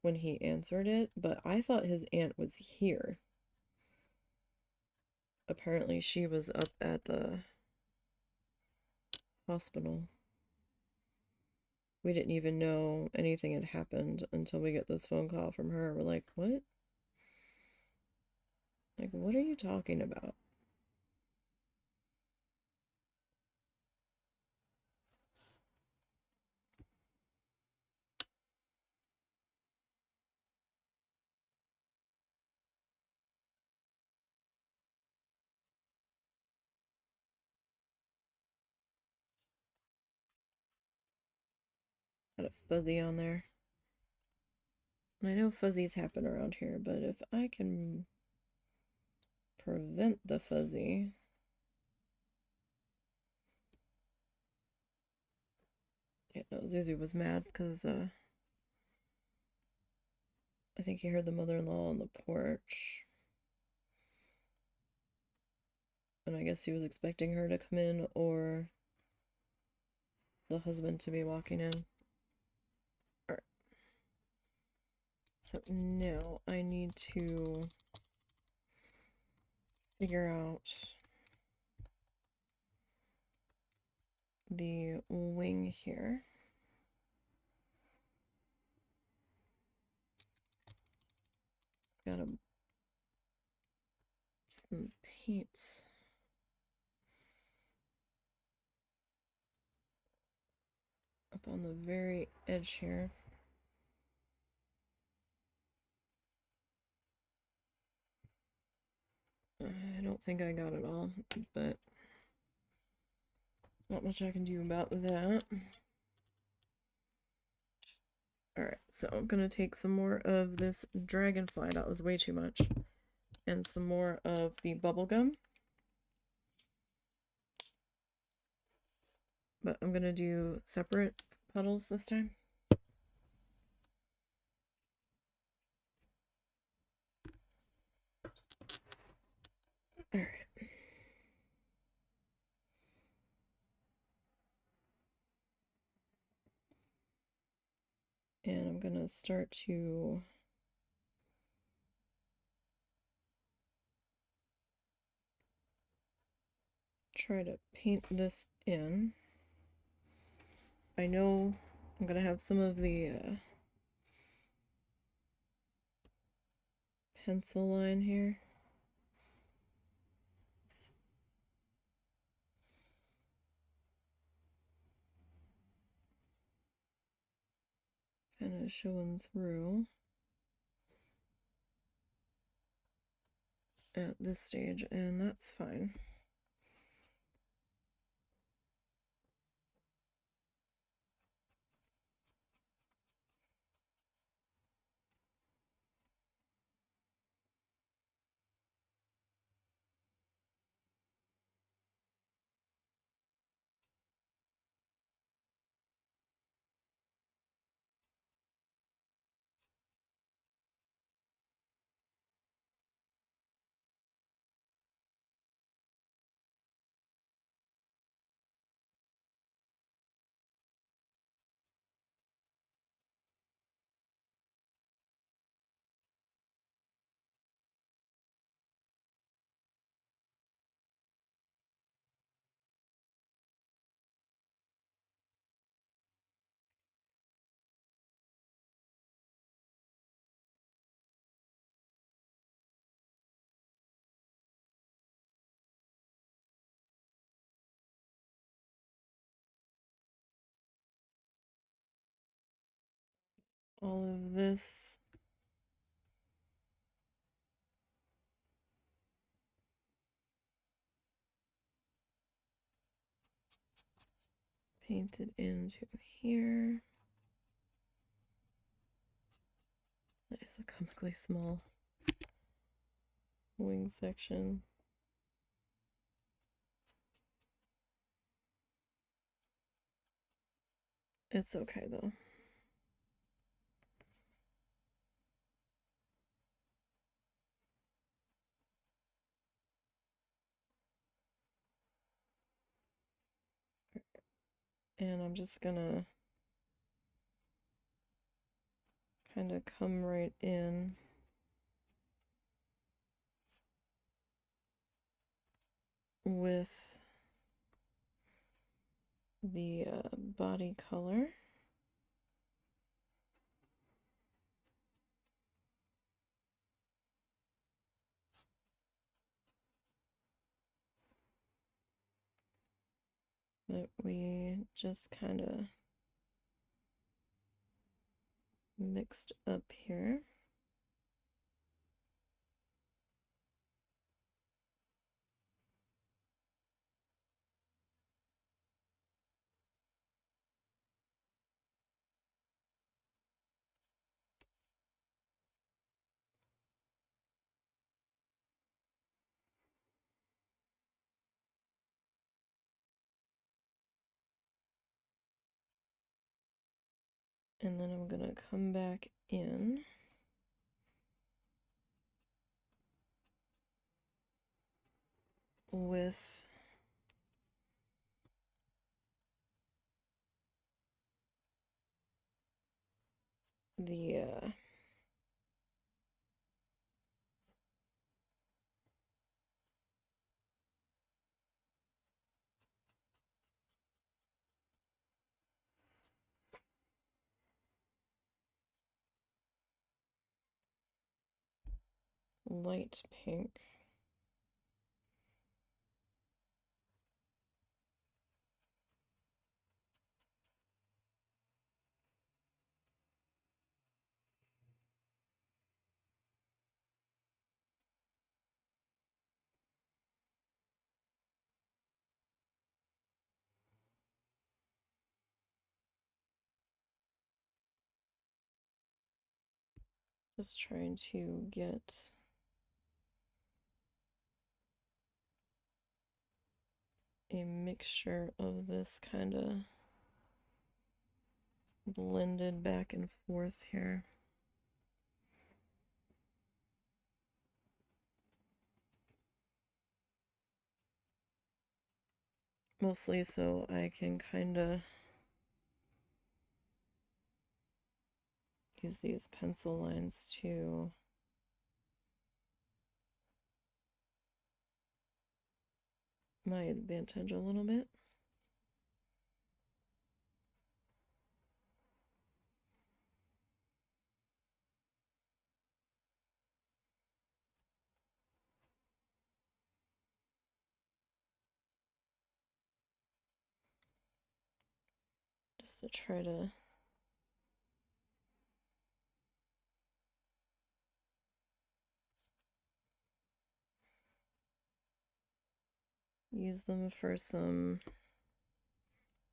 when he answered it, but I thought his aunt was here. Apparently, she was up at the hospital. We didn't even know anything had happened until we get this phone call from her. We're like, what? Like, what are you talking about? Got a fuzzy on there. And I know fuzzies happen around here, but if I can prevent the fuzzy. Yeah, no, Zuzu was mad because I think he heard the mother-in-law on the porch. And I guess he was expecting her to come in or the husband to be walking in. Alright. So now I need to figure out the wing here. Got some paint up on the very edge here. I don't think I got it all, but not much I can do about that. Alright, so I'm gonna take some more of this dragonfly, that was way too much, and some more of the bubble gum. But I'm gonna do separate puddles this time. Alright. And I'm gonna start to try to paint this in. I know I'm gonna have some of the pencil line here. Kind of showing through. at this stage, and that's fine. All of this painted into here. That is a comically small wing section. It's okay though. And I'm just gonna kind of come right in with the body color. That we just kind of mixed up here. And then I'm gonna come back in with the light pink. Just trying to get a mixture of this kind of blended back and forth here. Mostly so I can kind of use these pencil lines to my advantage a little bit. Just to try to use them for some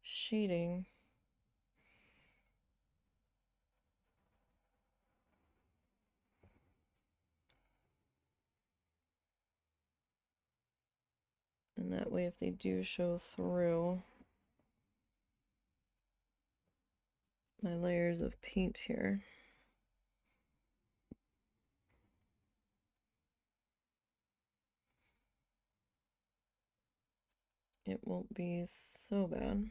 shading. And that way, if they do show through my layers of paint here, it won't be so bad.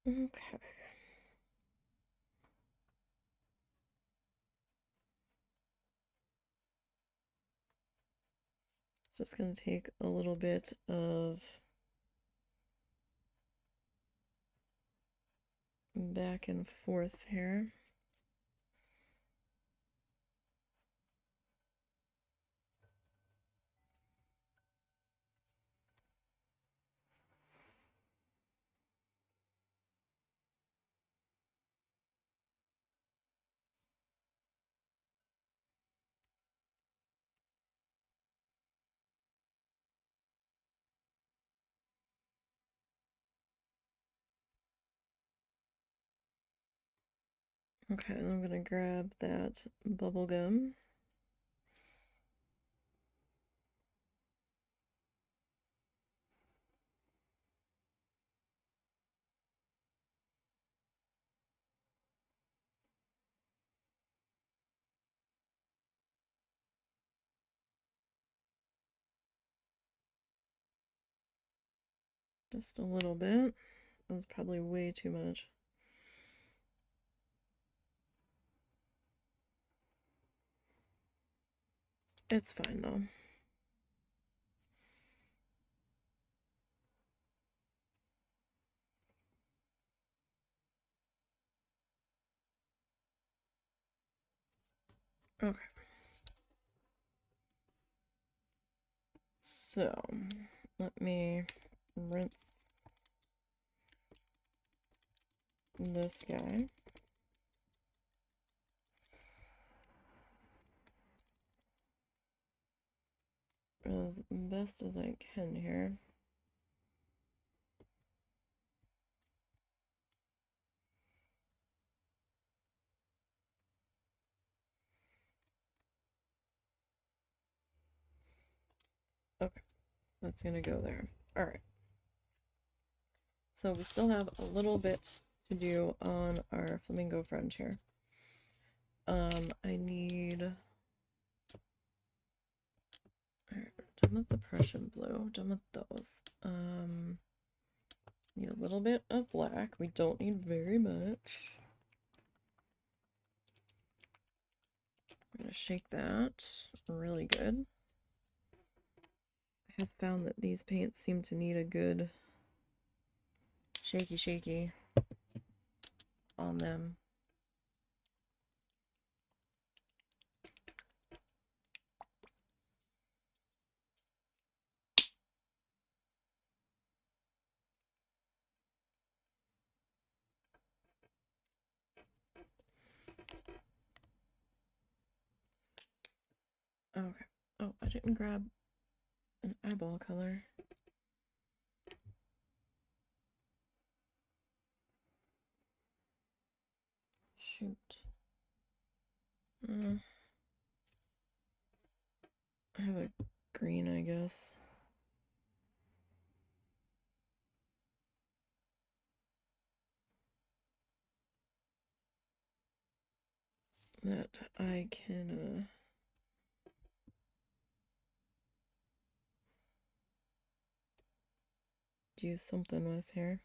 Okay. Just going to take a little bit of back and forth here. Okay, and I'm going to grab that bubble gum. Just a little bit. That was probably way too much. It's fine though. Okay. So, let me rinse this guy. As best as I can here. Okay, that's gonna go there. All right. So we still have a little bit to do on our flamingo friend here. I need. Alright, done with the Prussian blue. Done with those. Need a little bit of black. We don't need very much. I'm gonna shake that really good. I have found that these paints seem to need a good shaky on them. Okay. Oh, I didn't grab an eyeball color. Shoot. I have a green, I guess. That I can do something with here.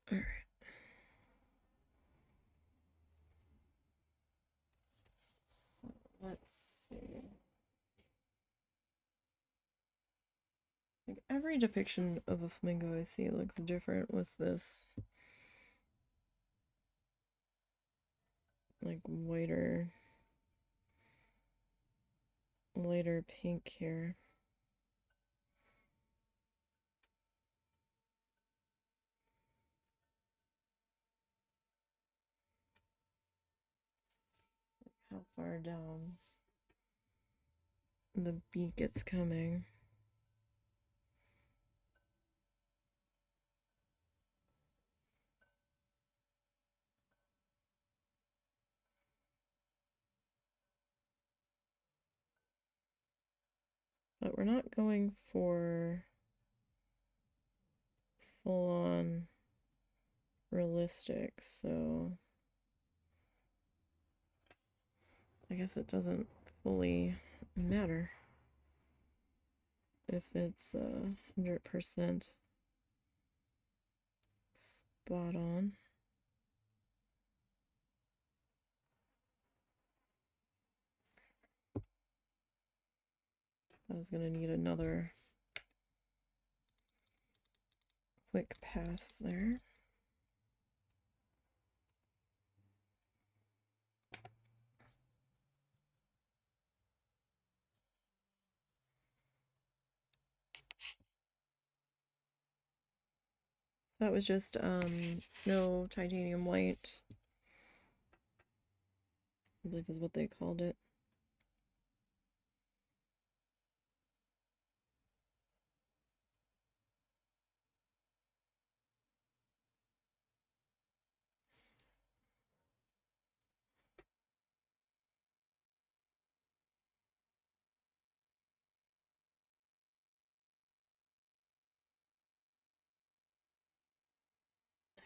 All right. So let's see. Like every depiction of a flamingo I see looks different with this like lighter pink here. How far down the beak it's coming. But we're not going for full on realistic, so I guess it doesn't fully matter if it's 100% spot on. I was gonna need another quick pass there. So that was just snow titanium white, I believe is what they called it.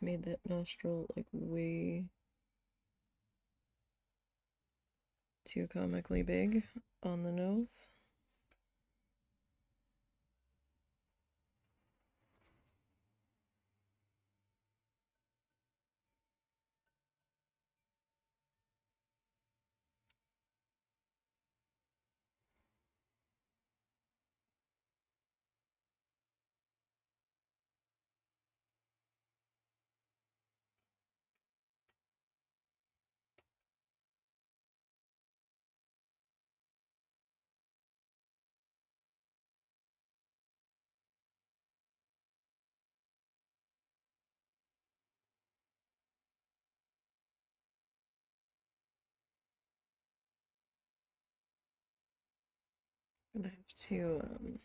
I made that nostril like way too comically big on the nose. I'm gonna have to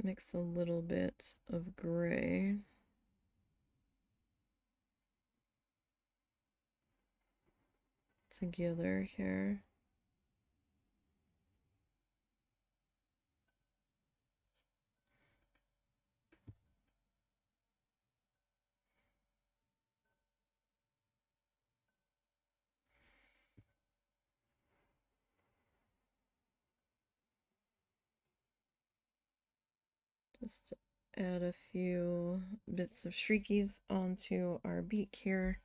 mix a little bit of gray together here. Just add a few bits of streakies onto our beak here.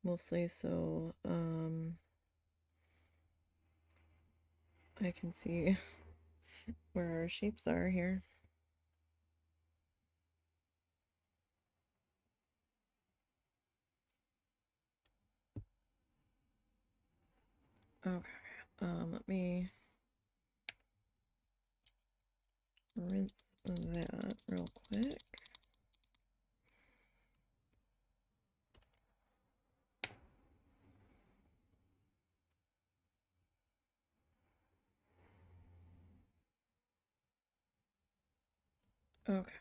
Mostly so I can see where our shapes are here. Okay, let me rinse that real quick. Okay.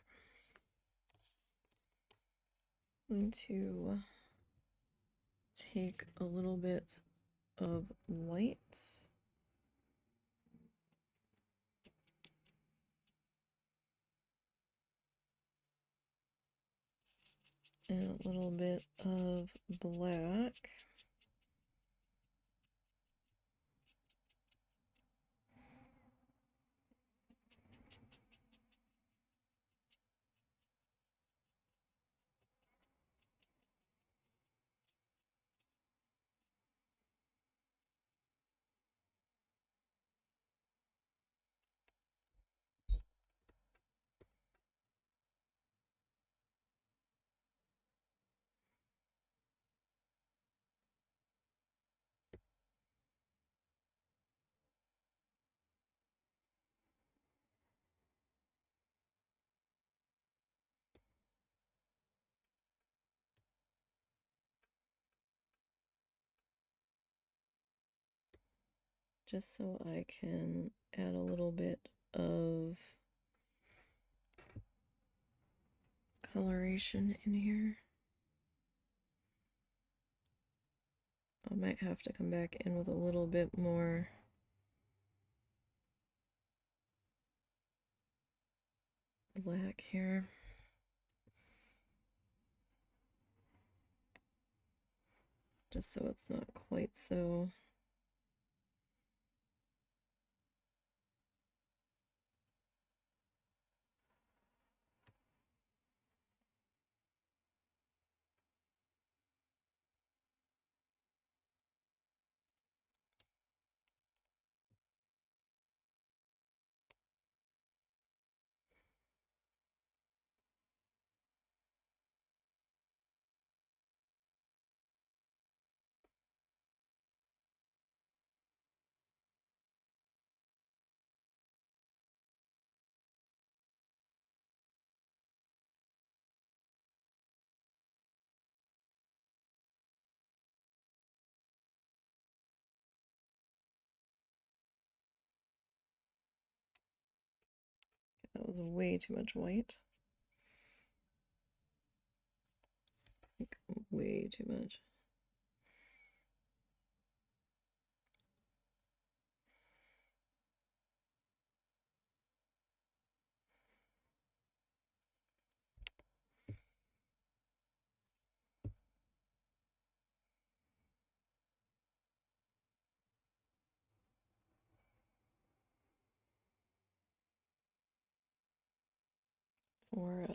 I'm going to take a little bit of white and a little bit of black. just so I can add a little bit of coloration in here. I might have to come back in with a little bit more black here. Just so it's not quite so that was way too much white. Like, way too much. For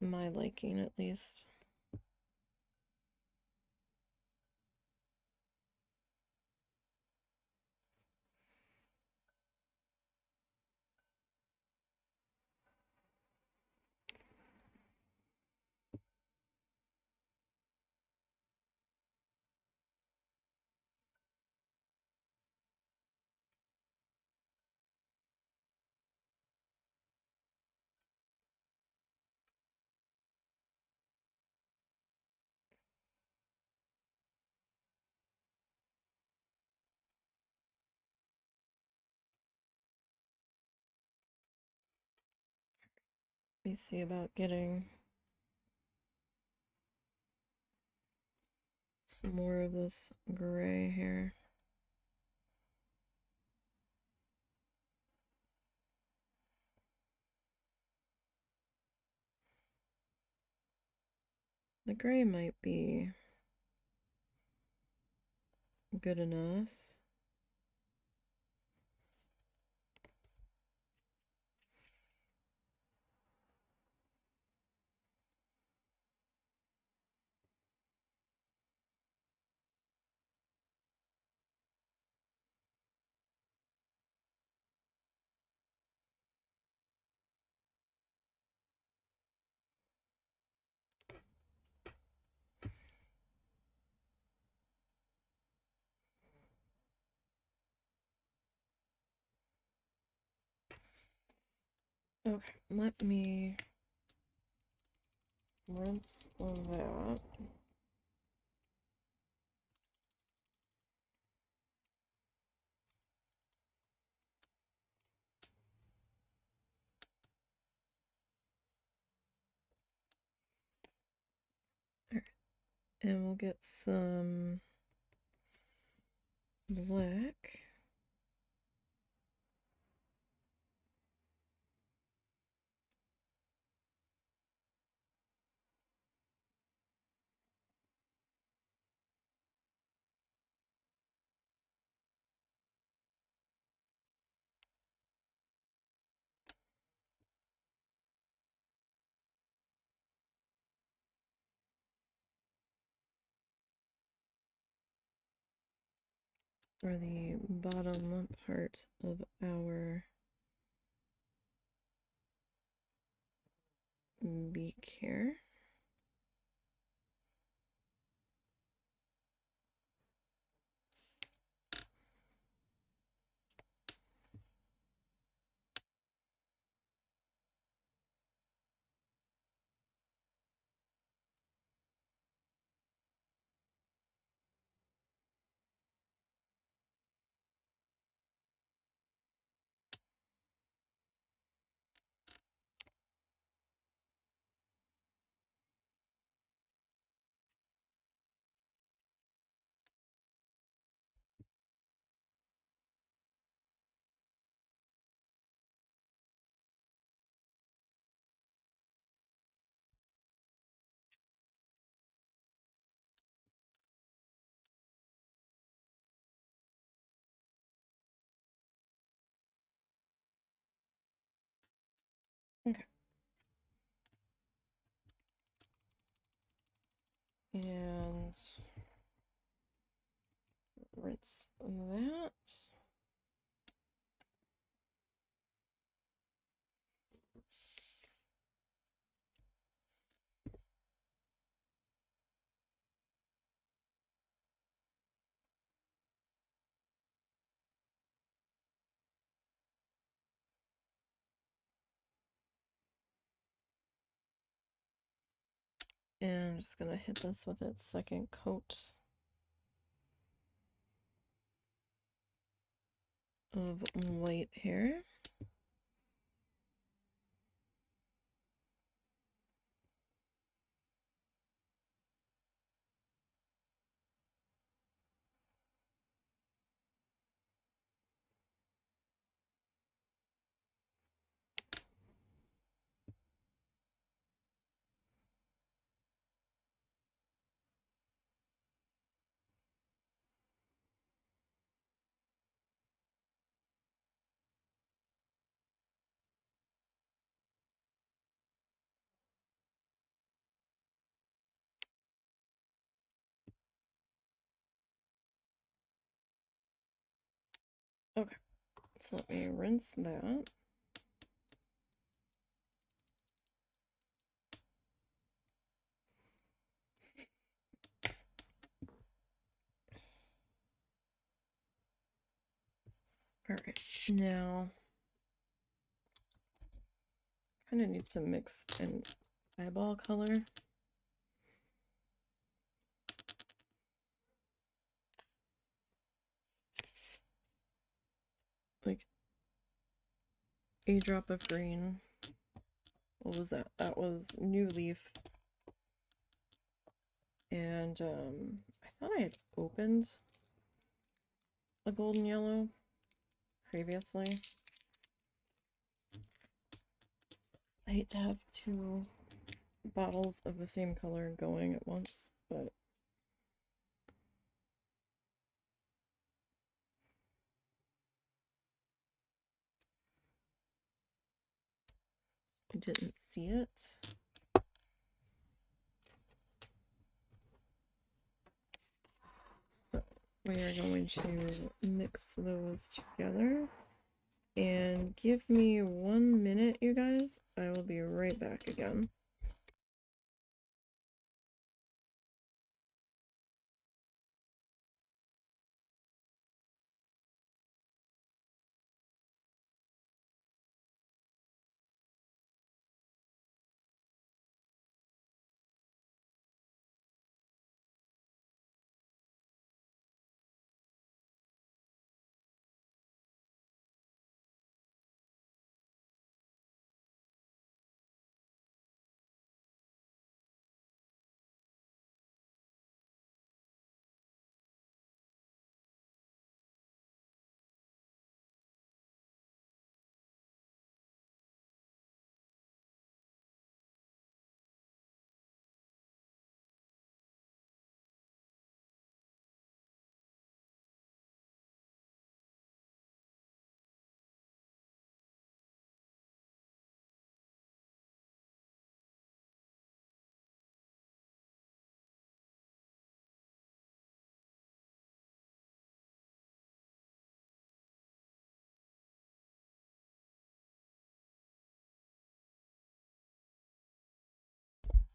my liking, at least. Let me see about getting some more of this gray here. The gray might be good enough. Okay, let me rinse that. Alright, and we'll get some black. For the bottom part of our beak here. rinse that. And I'm just gonna hit this with its second coat of white here. Okay, so let me rinse that. Alright, now kind of need to mix an eyeball color. Like a drop of green. What was that? That was New Leaf. And I thought I had opened a golden yellow previously. I hate to have two bottles of the same color going at once, but I didn't see it. So we are going to mix those together. And give me 1 minute, you guys. I will be right back again.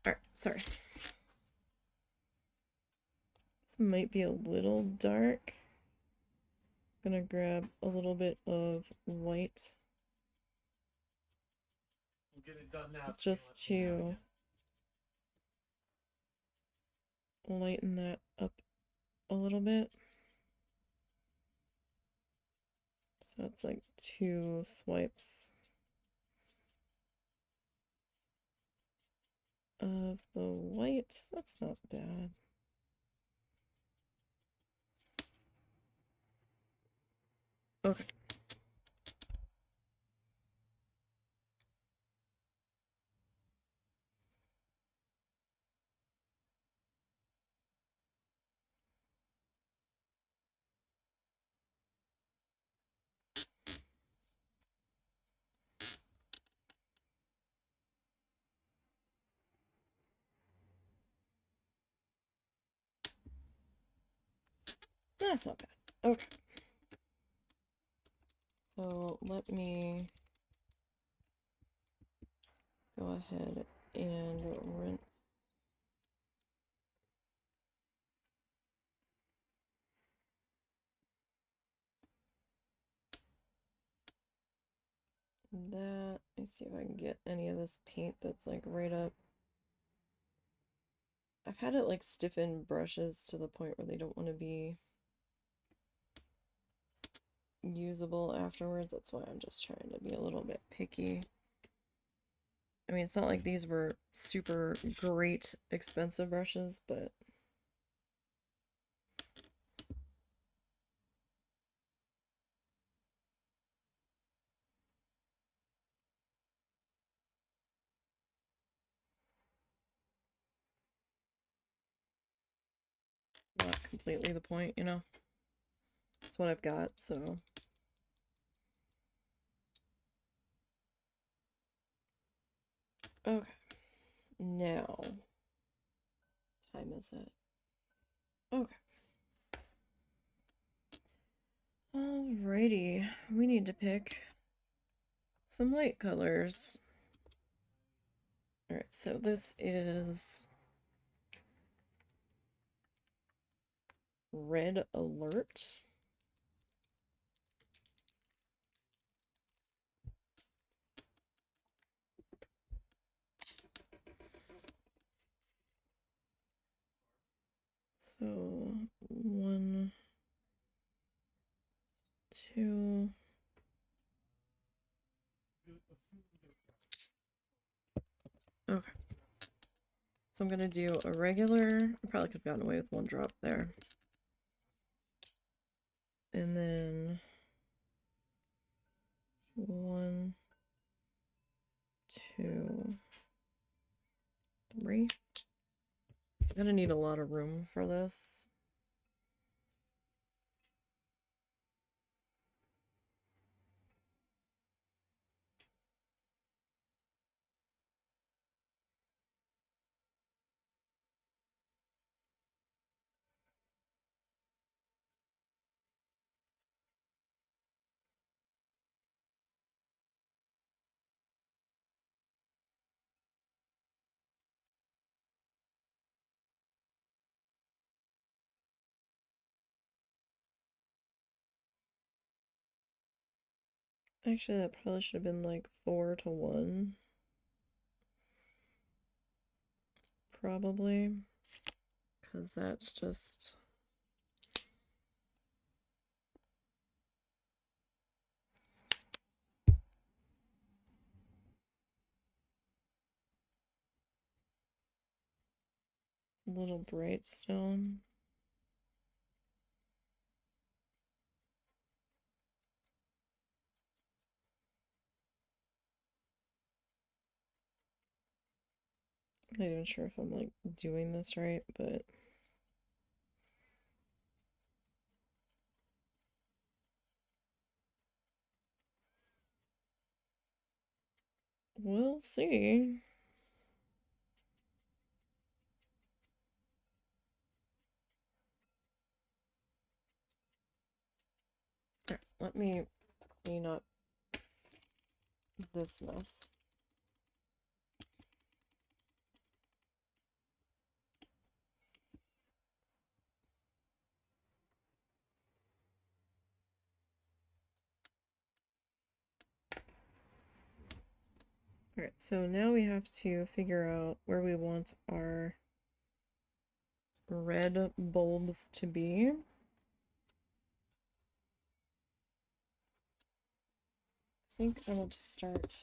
Alright, sorry. This might be a little dark. I'm gonna grab a little bit of white. We'll get it done now. Just to lighten that up a little bit. So it's like 2 swipes of the white. That's not bad. Okay. That's not bad. Okay. So let me go ahead and rinse. That. Let's see if I can get any of this paint that's like right up. I've had it like stiffen brushes to the point where they don't want to be usable afterwards. That's why I'm just trying to be a little bit picky. I mean, it's not like these were super great expensive brushes, but not completely the point, you know? That's what I've got, so. Okay. Now, what time is it? Okay. Alrighty. We need to pick some light colors. Alright, so this is Red Alert. So, 1, 2. Okay. So I'm gonna do a regular. I probably could have gotten away with 1 drop there. And then 1, 2, 3. I'm gonna need a lot of room for this. Actually, that probably should have been like 4 to 1. Probably. Because that's just... a little bright still. I'm not even sure if I'm like doing this right, but we'll see. Alright, let me clean up this mess. Alright, so now we have to figure out where we want our red bulbs to be. I think I want to start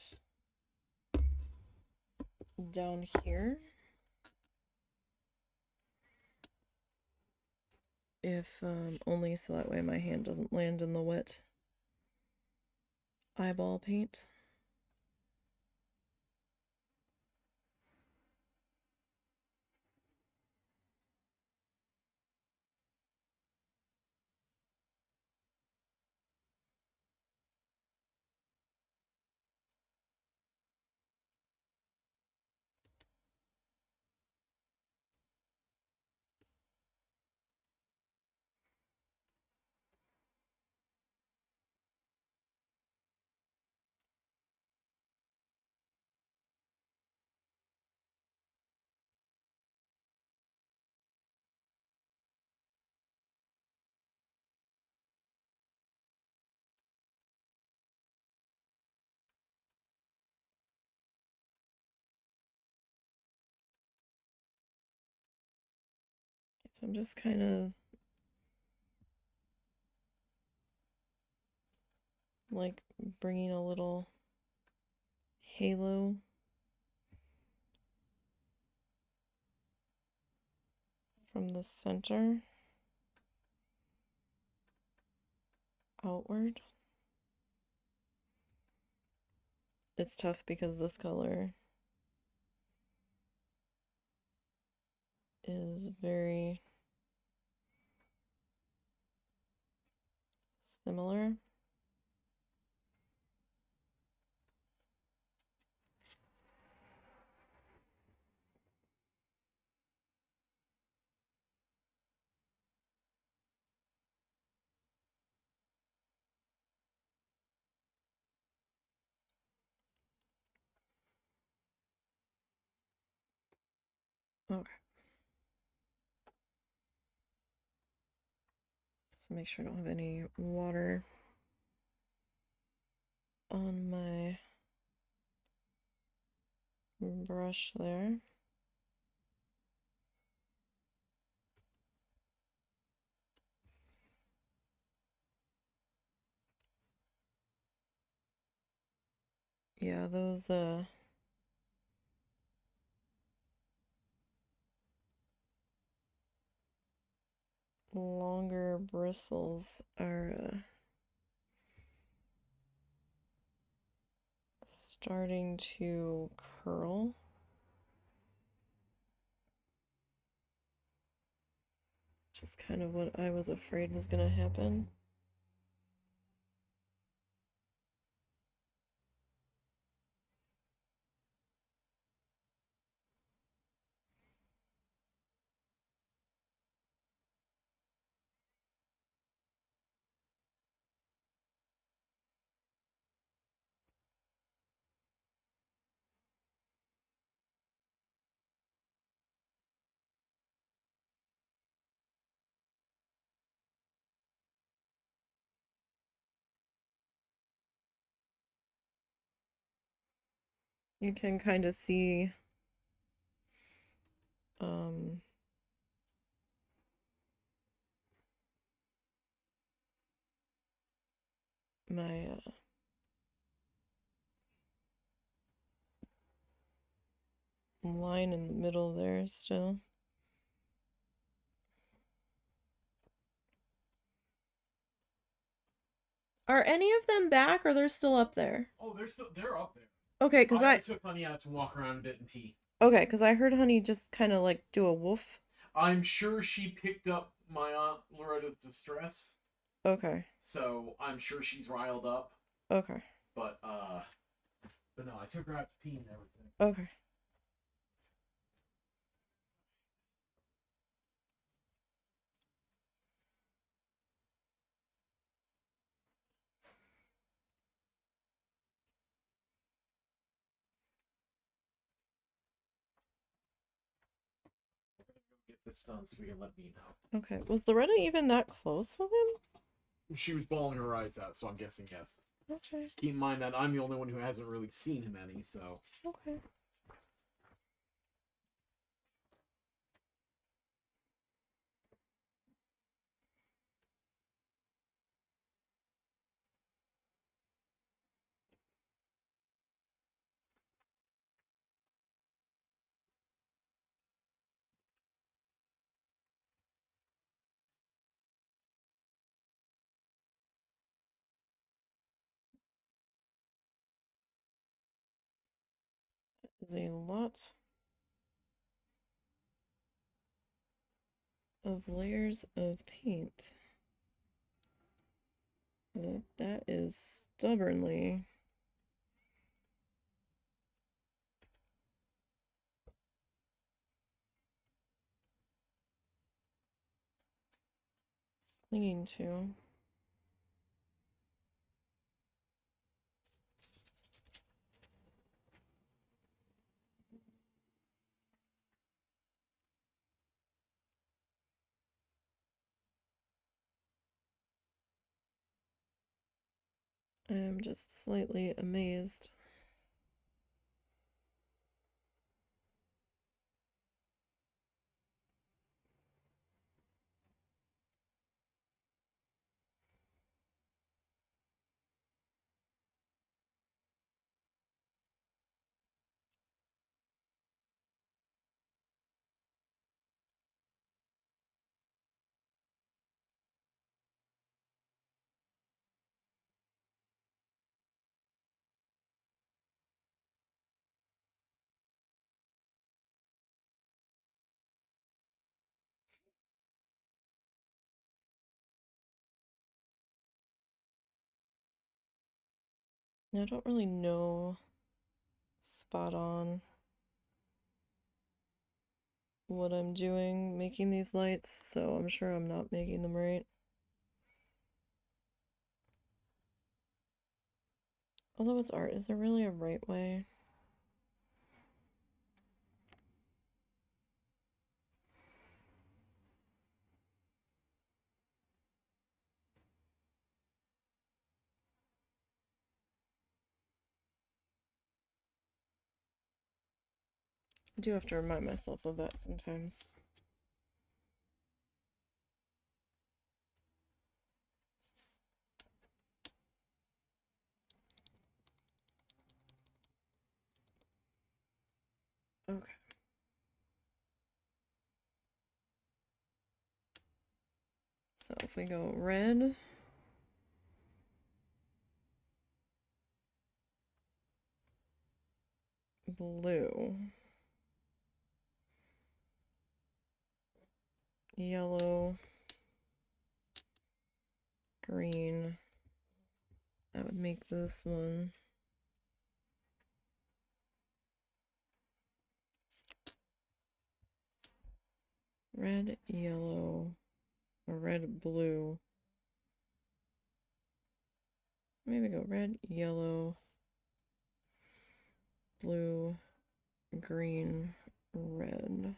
down here. If only so that way my hand doesn't land in the wet eyeball paint. So I'm just kind of like bringing a little halo from the center outward. It's tough because this color is very similar. Okay. So make sure I don't have any water on my brush there. Yeah, those longer bristles are starting to curl. Which is kind of what I was afraid was going to happen. You can kind of see um, my line in the middle there still. Are any of them back or they're still up there? Oh, they're up there. Okay, because I took Honey out to walk around a bit and pee. Okay, because I heard Honey just kind of like do a woof. I'm sure she picked up my Aunt Loretta's distress. Okay. So I'm sure she's riled up. Okay. But no, I took her out to pee and everything. Okay. Get this done so we can let me know. Okay. Was Loretta even that close with him? She was bawling her eyes out, so I'm guessing yes. Okay. Keep in mind that I'm the only one who hasn't really seen him any, so. Okay. Is a lot of layers of paint. That is stubbornly clinging to. I am just slightly amazed. Now, I don't really know spot on what I'm doing making these lights, so I'm sure I'm not making them right. Although it's art, is there really a right way? I do have to remind myself of that sometimes. Okay. So if we go red, blue, yellow, green, that would make this one. Red, yellow, or red, blue. Maybe go red, yellow, blue, green, red.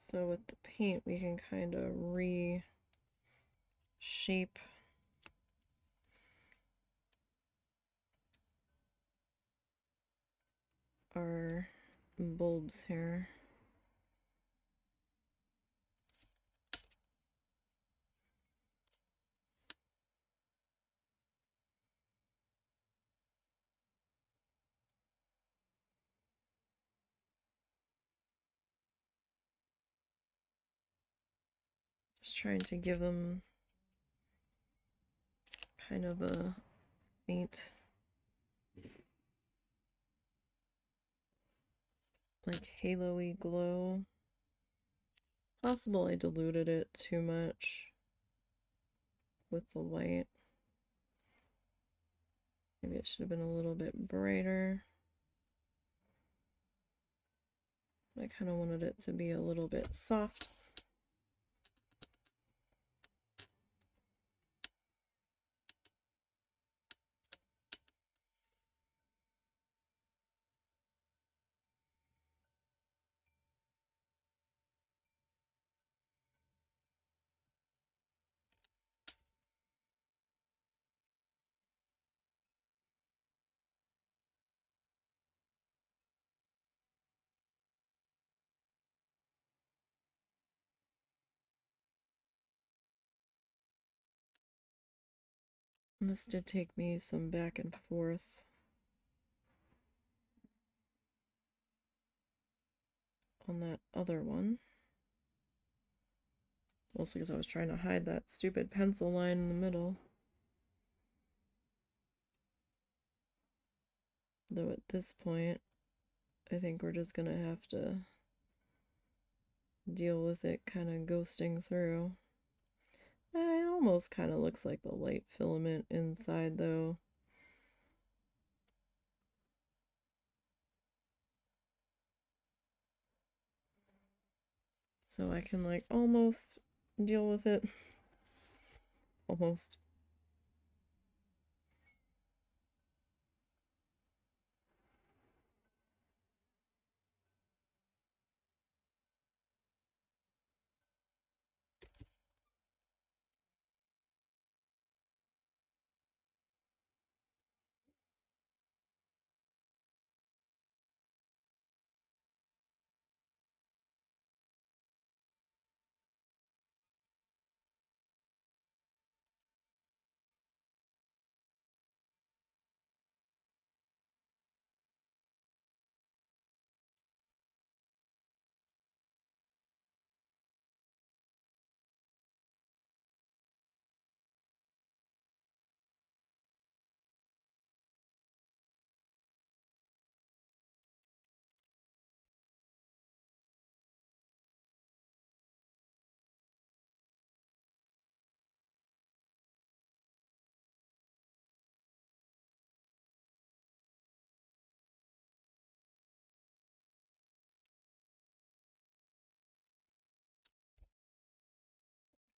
So with the paint, we can kind of reshape our bulbs here. Just trying to give them kind of a faint, like halo-y glow. Possible I diluted it too much with the white. Maybe it should have been a little bit brighter. I kind of wanted it to be a little bit soft. And this did take me some back and forth on that other one. Mostly because I was trying to hide that stupid pencil line in the middle. Though at this point, I think we're just gonna have to deal with it kind of ghosting through. It almost kind of looks like the light filament inside though. So I can like almost deal with it. Almost.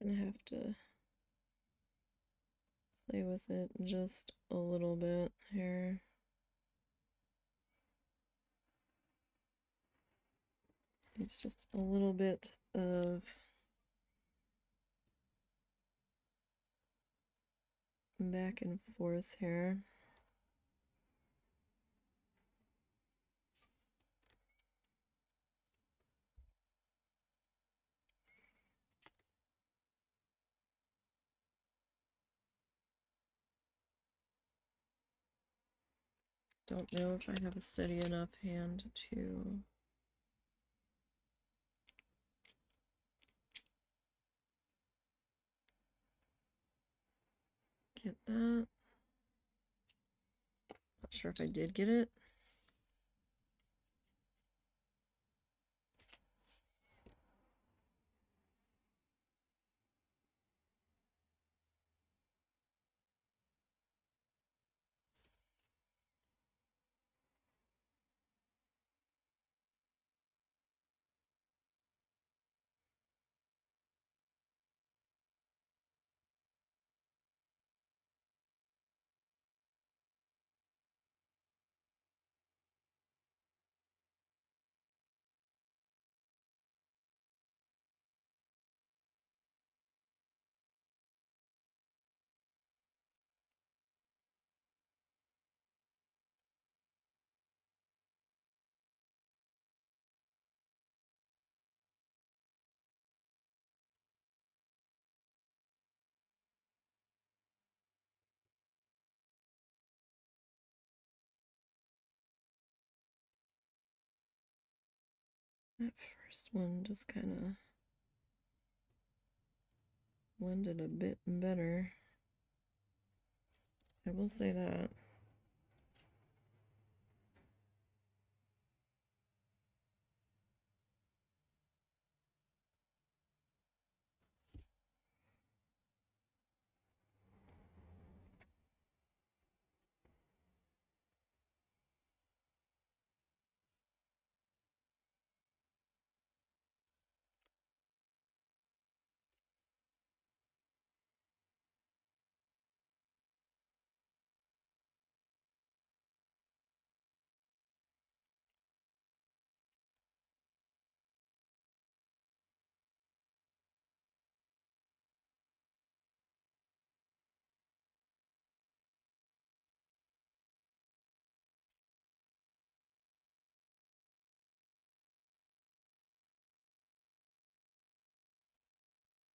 gonna have to play with it just a little bit here. It's just a little bit of back and forth here. Don't know if I have a steady enough hand to get that. Not sure if I did get it. That first one just kind of blended a bit better. I will say that.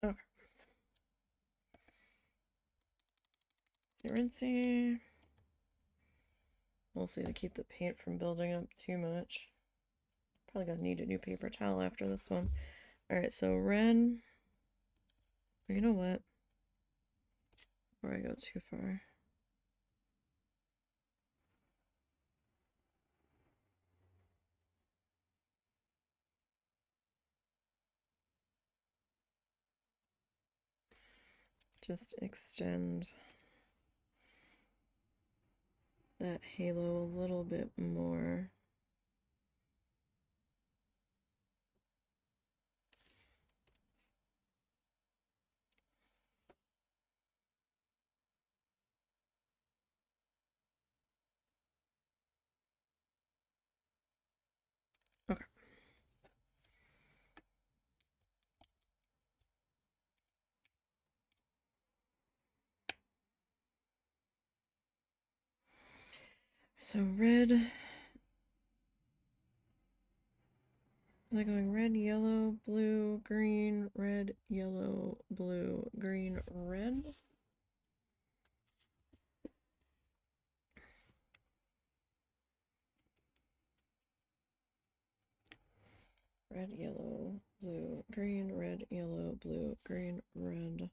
Okay. Rinsey. Mostly to keep the paint from building up too much. Probably gonna need a new paper towel after this one. Alright, so red. You know what? Before I go too far. Just extend that halo a little bit more. Okay. So red. Am I going red, yellow, blue, green, red, yellow, blue, green, red? Red, yellow, blue, green, red, yellow, blue, green, red.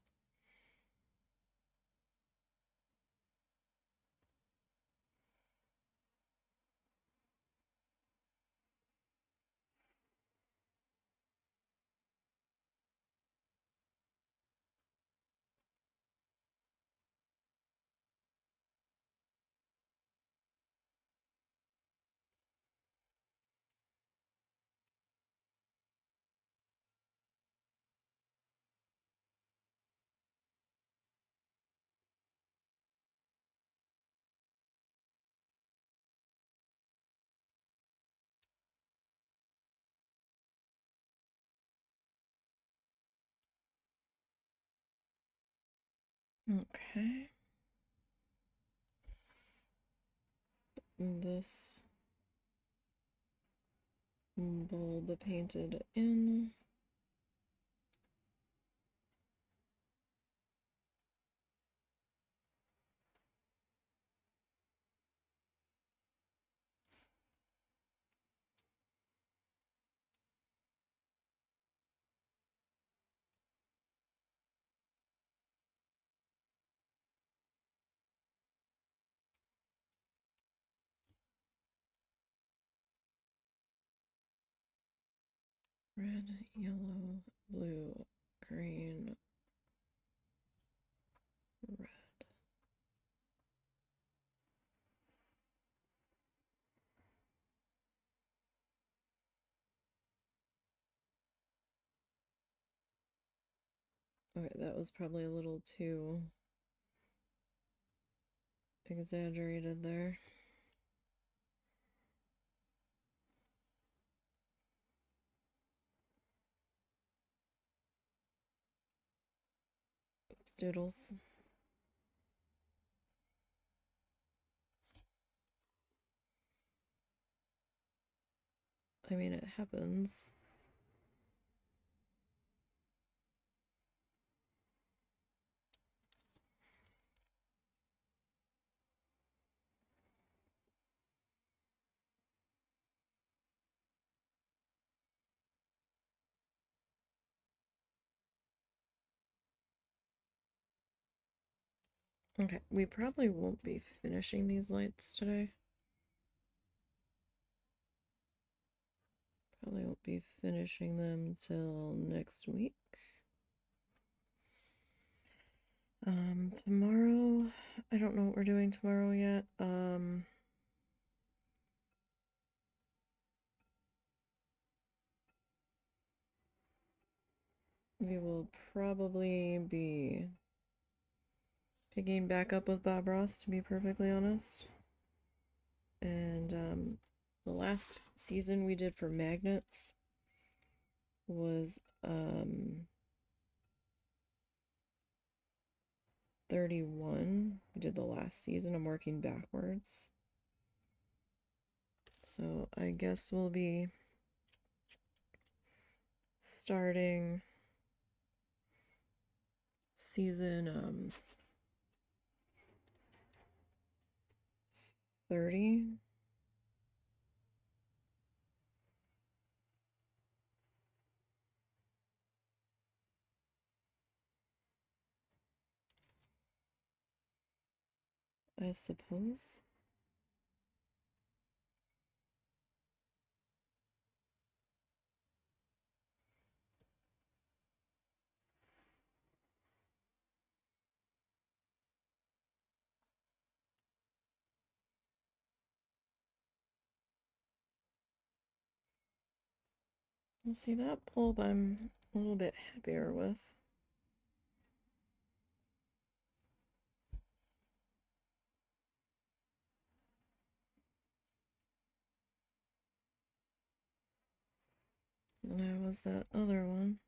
Okay. This bulb painted in. Red, yellow, blue, green, red. Okay, that was probably a little too exaggerated there. Oops, doodles. I mean, it happens. Okay, we probably won't be finishing these lights today. Probably won't be finishing them till next week. Tomorrow, I don't know what we're doing tomorrow yet. We will probably be picking back up with Bob Ross, to be perfectly honest. And the last season we did for magnets was 31. We did the last season. I'm working backwards. So I guess we'll be starting season 30. I suppose. Let's see, that bulb I'm a little bit happier with. And I was that other one.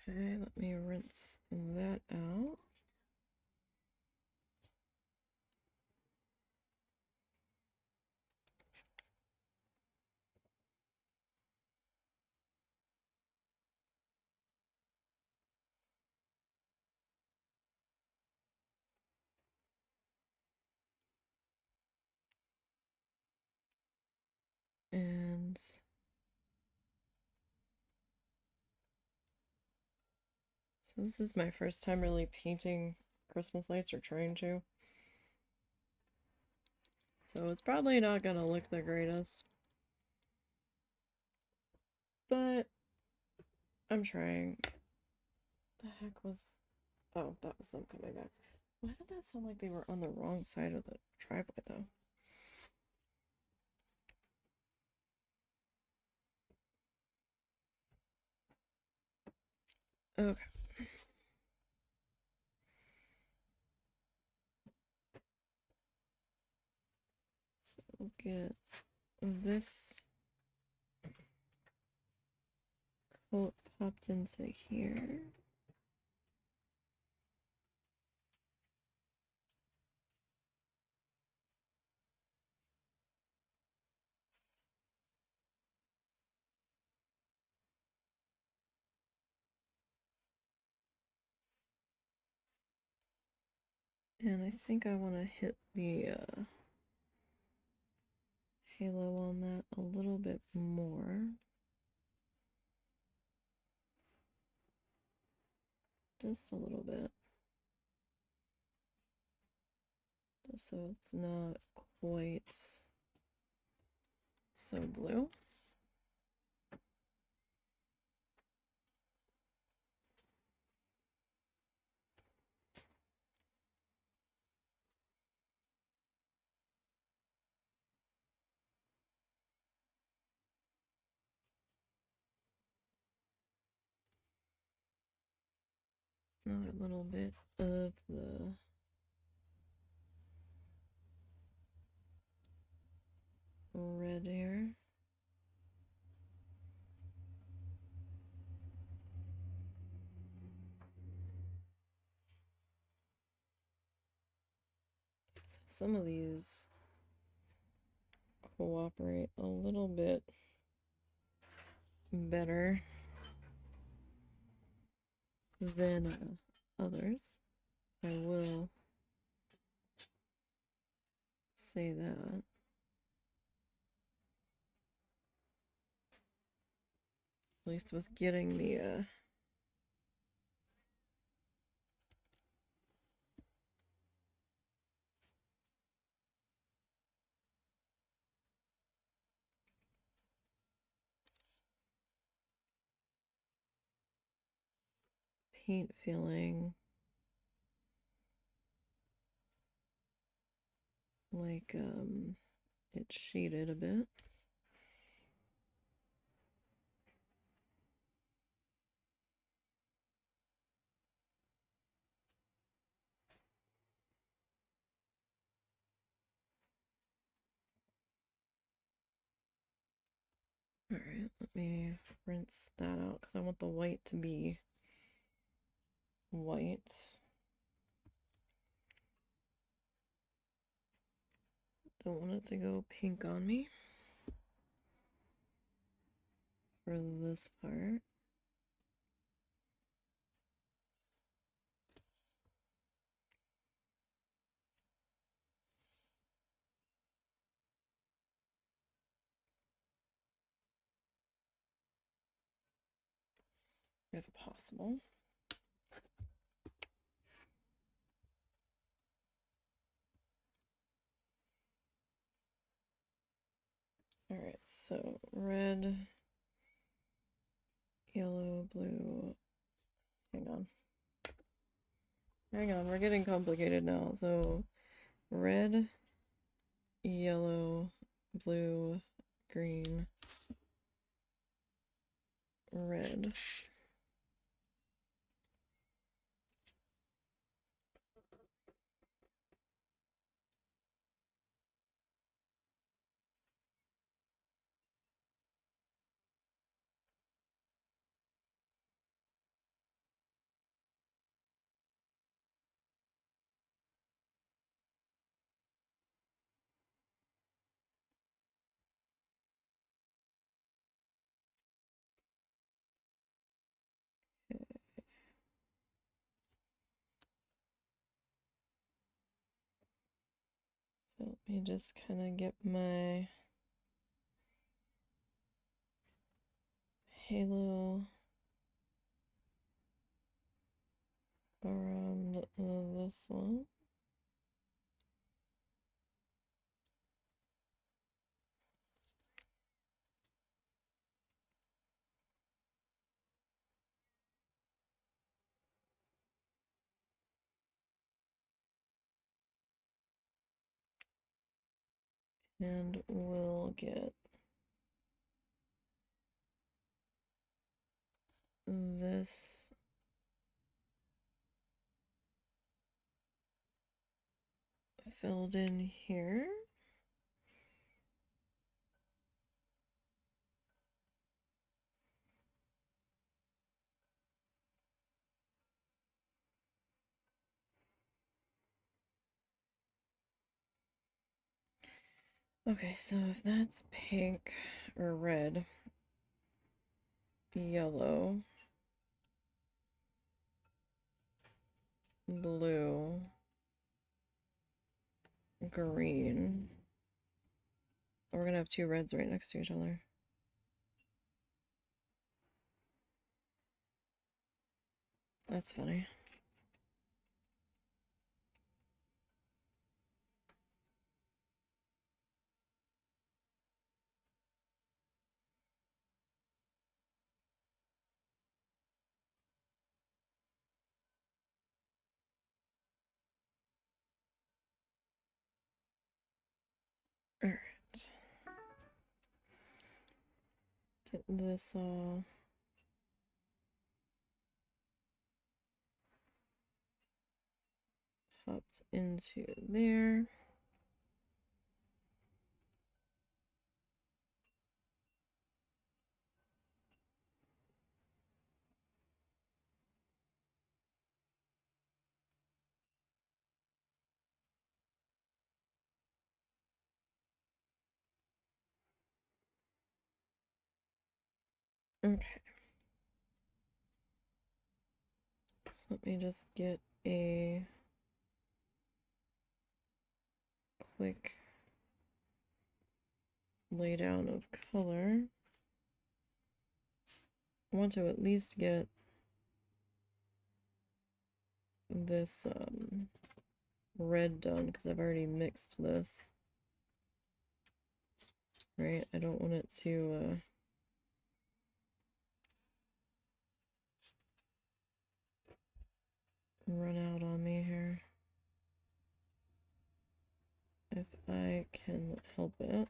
Okay, let me rinse that out. And so this is my first time really painting Christmas lights, or trying to. So it's probably not gonna look the greatest. But I'm trying. The heck was... Oh, that was them coming back. Why did that sound like they were on the wrong side of the driveway, though? Okay. So we'll get this coat popped into here. And I think I want to hit the halo on that a little bit more. Just a little bit. Just so it's not quite so blue. Another little bit of the red here. So some of these cooperate a little bit better than others. I will say that. At least with getting the paint feeling like it's shaded a bit. All right, let me rinse that out because I want the white to be white. Don't want it to go pink on me for this part. If possible. All right, so red, yellow, blue. Hang on. Hang on, we're getting complicated now. So red, yellow, blue, green, red. So let me just kind of get my halo around this one. And we'll get this filled in here. Okay, so if that's pink or red, yellow, blue, green. We're gonna have two reds right next to each other. That's funny. Alright. Get this all popped into there. Okay. So let me just get a quick lay down of color. I want to at least get this red done because I've already mixed this. Right? I don't want it to run out on me here. If I can help it.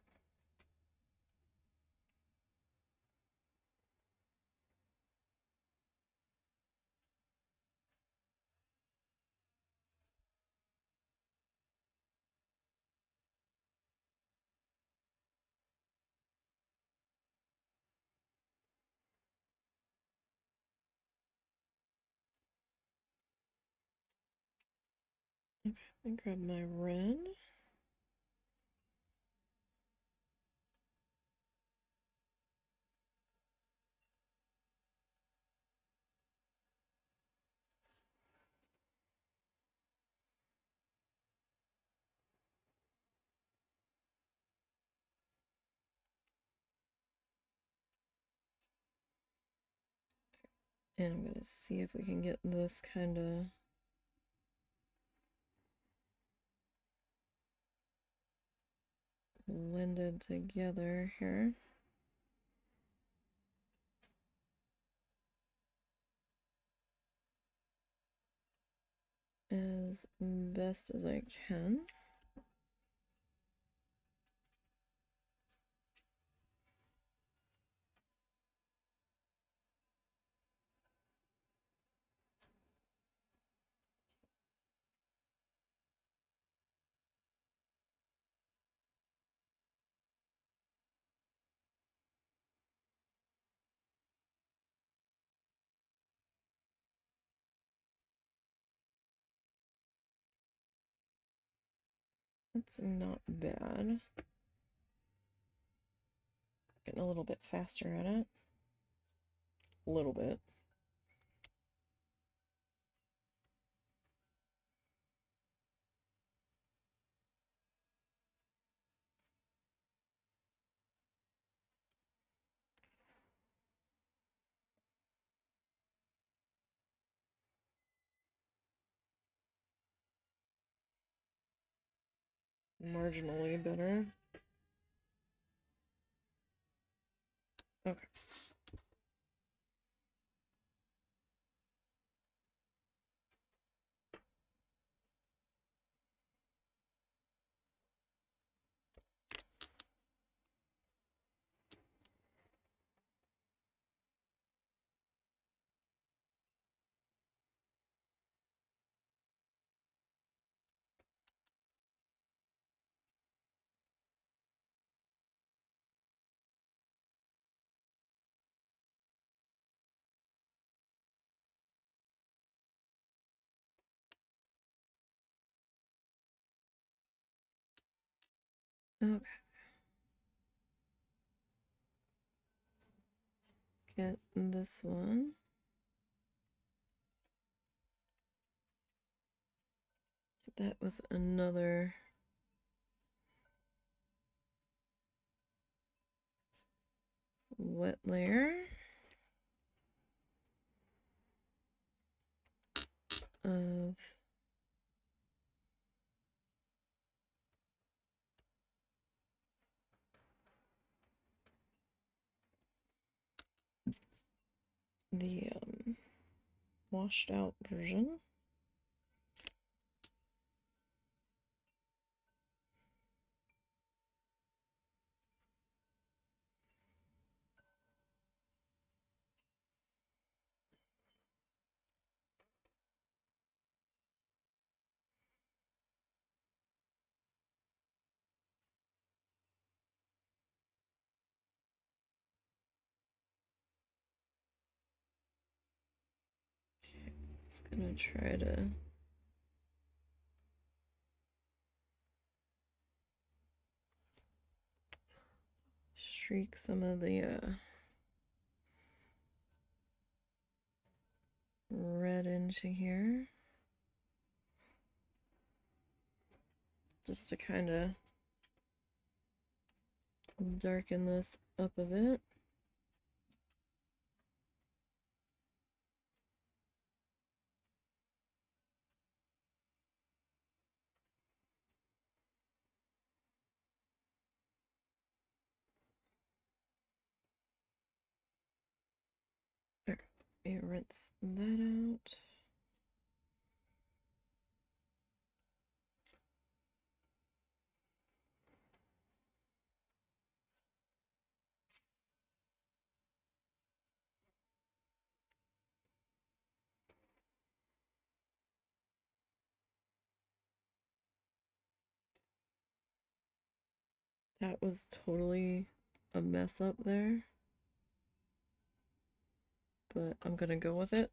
Okay, I grab my red. And I'm gonna see if we can get this kind of blended together here. As best as I can. That's not bad. Getting a little bit faster at it. A little bit. Marginally better. Okay. Okay. Get this one. Get that with another wet layer of the washed out version. Okay, just gonna try to streak some of the red into here, just to kind of darken this up a bit. Alright, rinse that out. That was totally a mess up there, but I'm gonna go with it.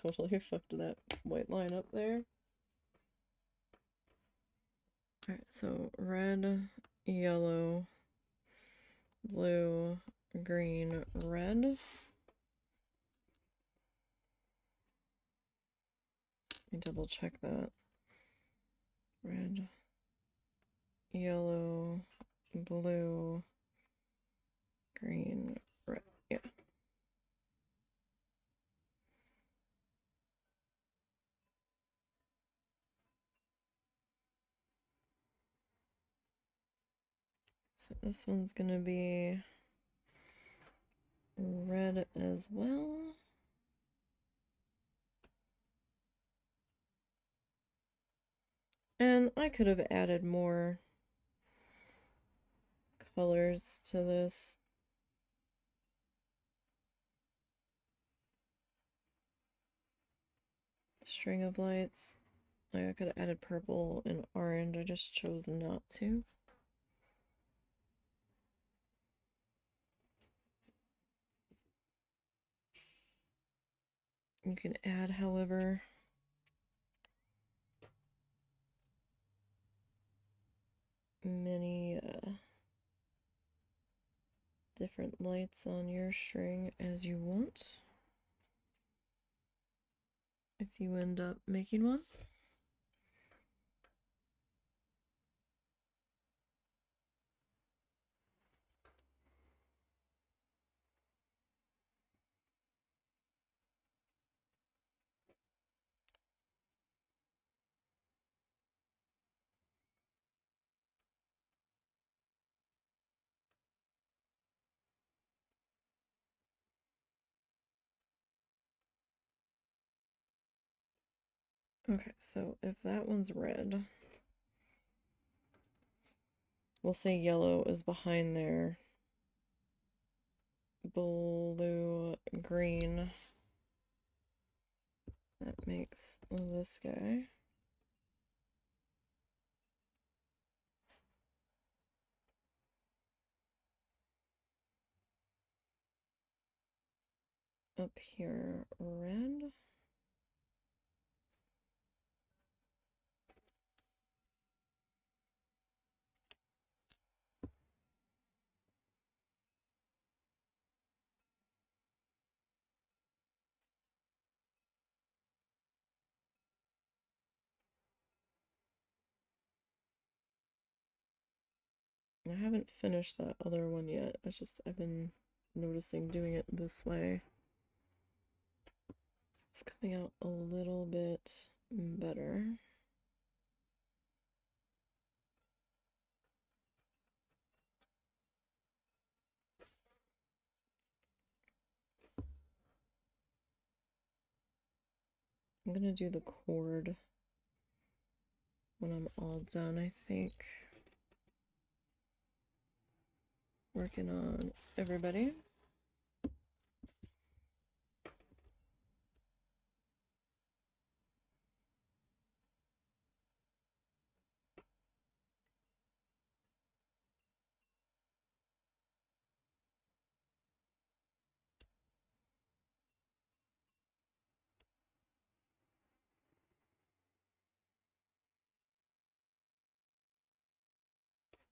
Totally fucked that white line up there. Alright, so red, yellow, blue, green, red. Let me double check that. Red, yellow, blue, green, red. Yeah. So this one's gonna be red as well. And I could have added more colors to this. String of lights. Like I could have added purple and orange. I just chose not to. You can add however many different lights on your string as you want, if you end up making one. Okay, so if that one's red, we'll say yellow is behind there. Blue, green. That makes this guy. Up here, red. I haven't finished that other one yet. I've been noticing doing it this way. It's coming out a little bit better. I'm gonna do the cord when I'm all done, I think. Working on everybody.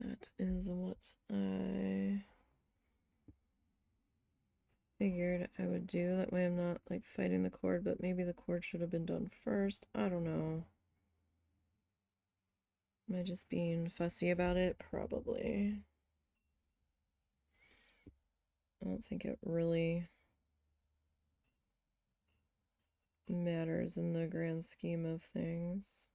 That is what I figured I would do. That way I'm not like fighting the cord, but maybe the cord should have been done first. I don't know. Am I just being fussy about it? Probably. I don't think it really matters in the grand scheme of things.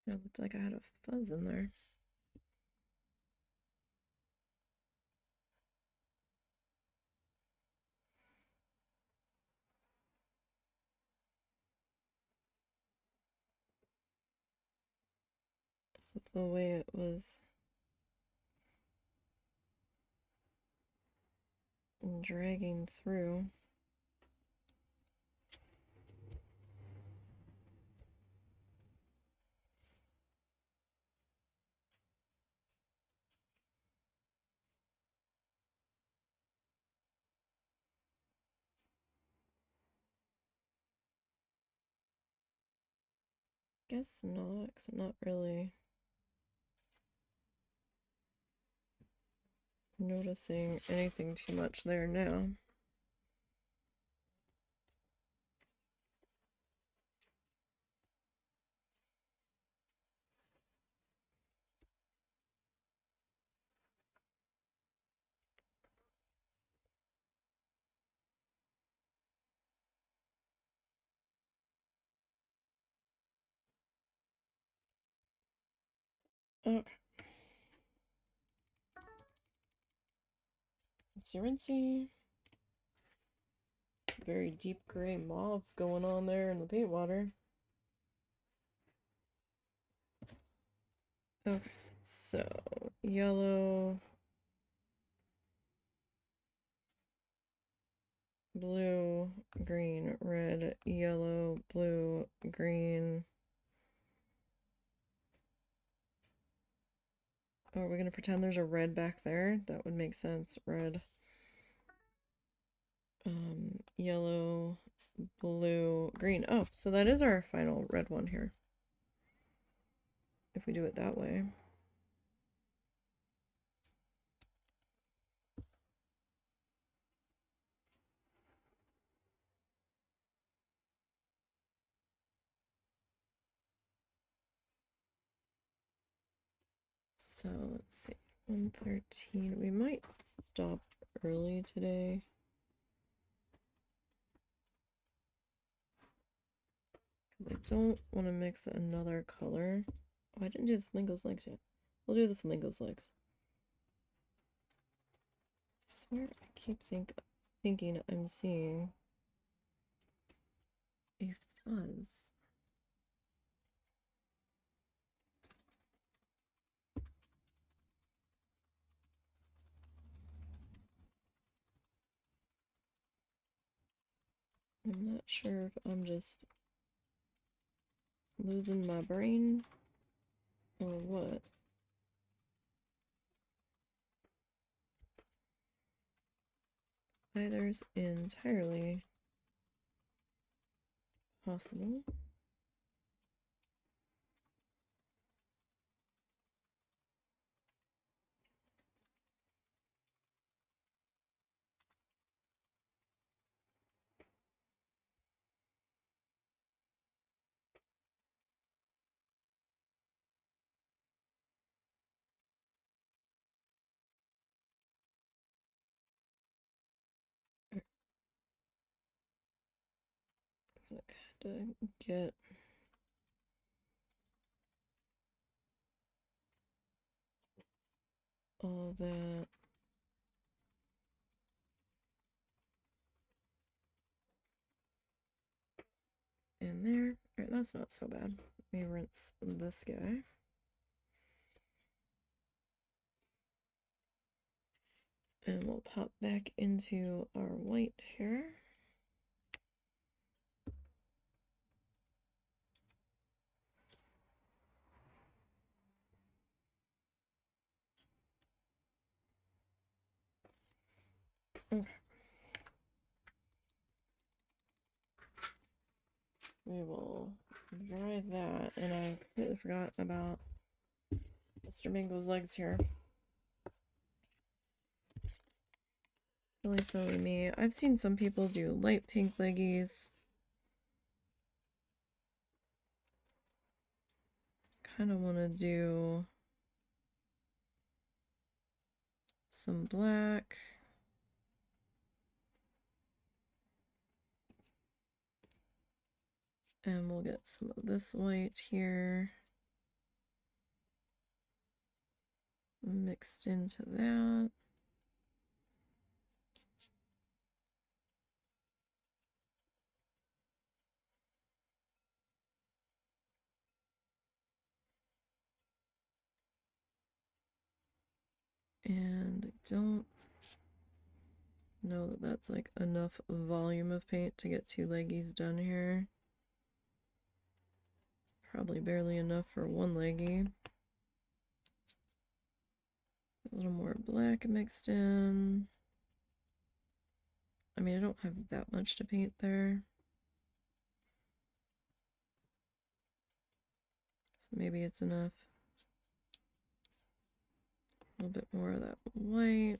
It looked like I had a fuzz in there. This is the way it was dragging through. Guess not, because I'm not really noticing anything too much there now. Okay. Rinsey rinsey. Very deep gray mauve going on there in the paint water. Okay, so yellow, blue, green, red, yellow, blue, green. Oh, are we gonna pretend there's a red back there? That would make sense. Red. Yellow, blue, green. Oh, so that is our final red one here. If we do it that way. So let's see. 113. We might stop early today. I don't want to mix another color. Oh, I didn't do the flamingo's legs yet. We'll do the flamingo's legs. I swear I keep thinking I'm seeing a fuzz. I'm not sure if I'm just losing my brain or what. Either's entirely possible. To get all that in there. Alright, that's not so bad. Let me rinse this guy. And we'll pop back into our white here. Okay. We will dry that, and I completely forgot about Mr. Mingo's legs here. Really silly me. I've seen some people do light pink leggies. Kind of want to do some black. And we'll get some of this white here mixed into that. And I don't know that that's like enough volume of paint to get 2 leggies done here. Probably barely enough for 1 leggy. A little more black mixed in. I mean, I don't have that much to paint there. So maybe it's enough. A little bit more of that white.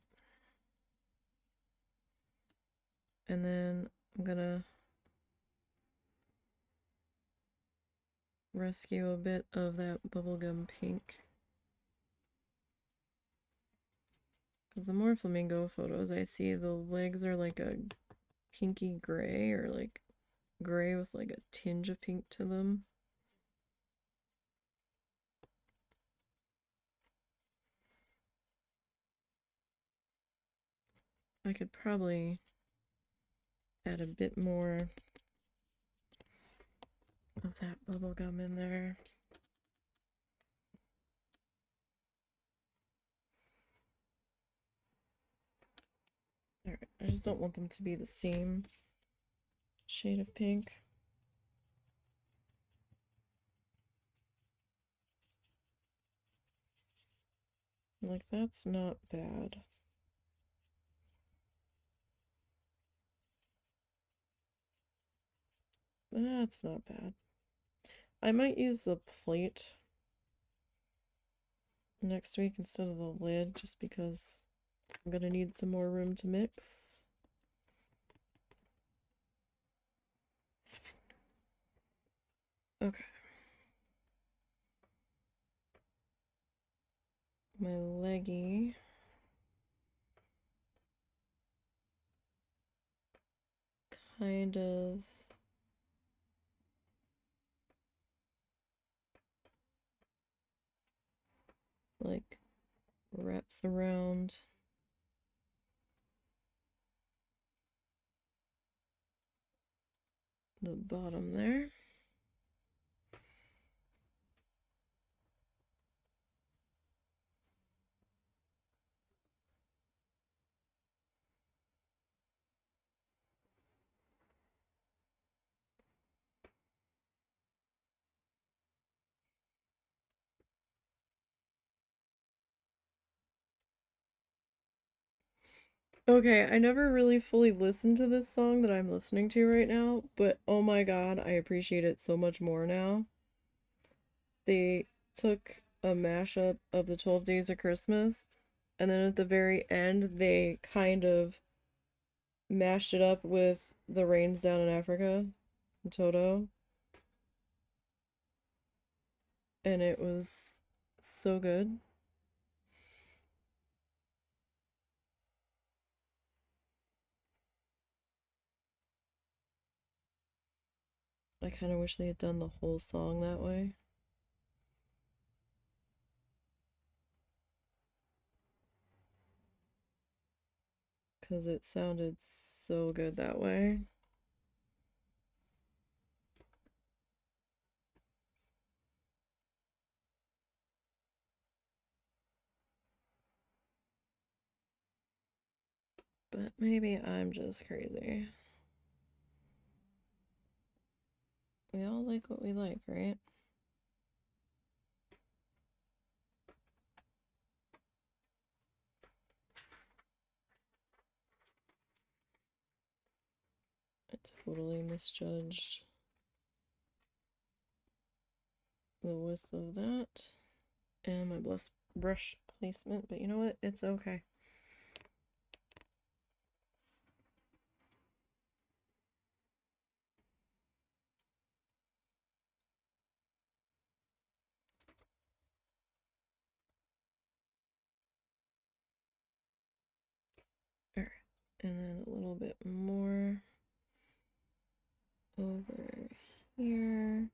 And then I'm gonna rescue a bit of that bubblegum pink. Because the more flamingo photos I see, the legs are like a pinky gray, or like gray with like a tinge of pink to them. I could probably add a bit more of that bubblegum in there. Alright, I just don't want them to be the same shade of pink. Like, that's not bad. That's not bad. I might use the plate next week instead of the lid, just because I'm gonna need some more room to mix. Okay. My leggy. Kind of like wraps around the bottom there. Okay, I never really fully listened to this song that I'm listening to right now, but oh my god, I appreciate it so much more now. They took a mashup of the 12 Days of Christmas, and then at the very end, they kind of mashed it up with The Rains Down in Africa, Toto, and it was so good. I kind of wish they had done the whole song that way, because it sounded so good that way. But maybe I'm just crazy. We all like what we like, right? I totally misjudged the width of that and my brush placement, but you know what? It's okay. Alright, and then a little bit more over here.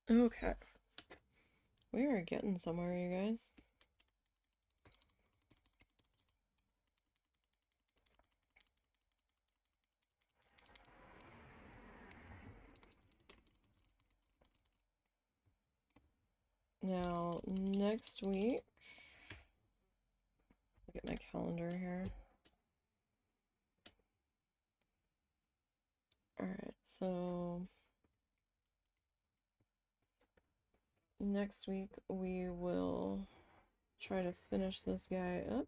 Okay. We are getting somewhere, you guys. Now, next week, look at my calendar here. Alright, so next week we will try to finish this guy up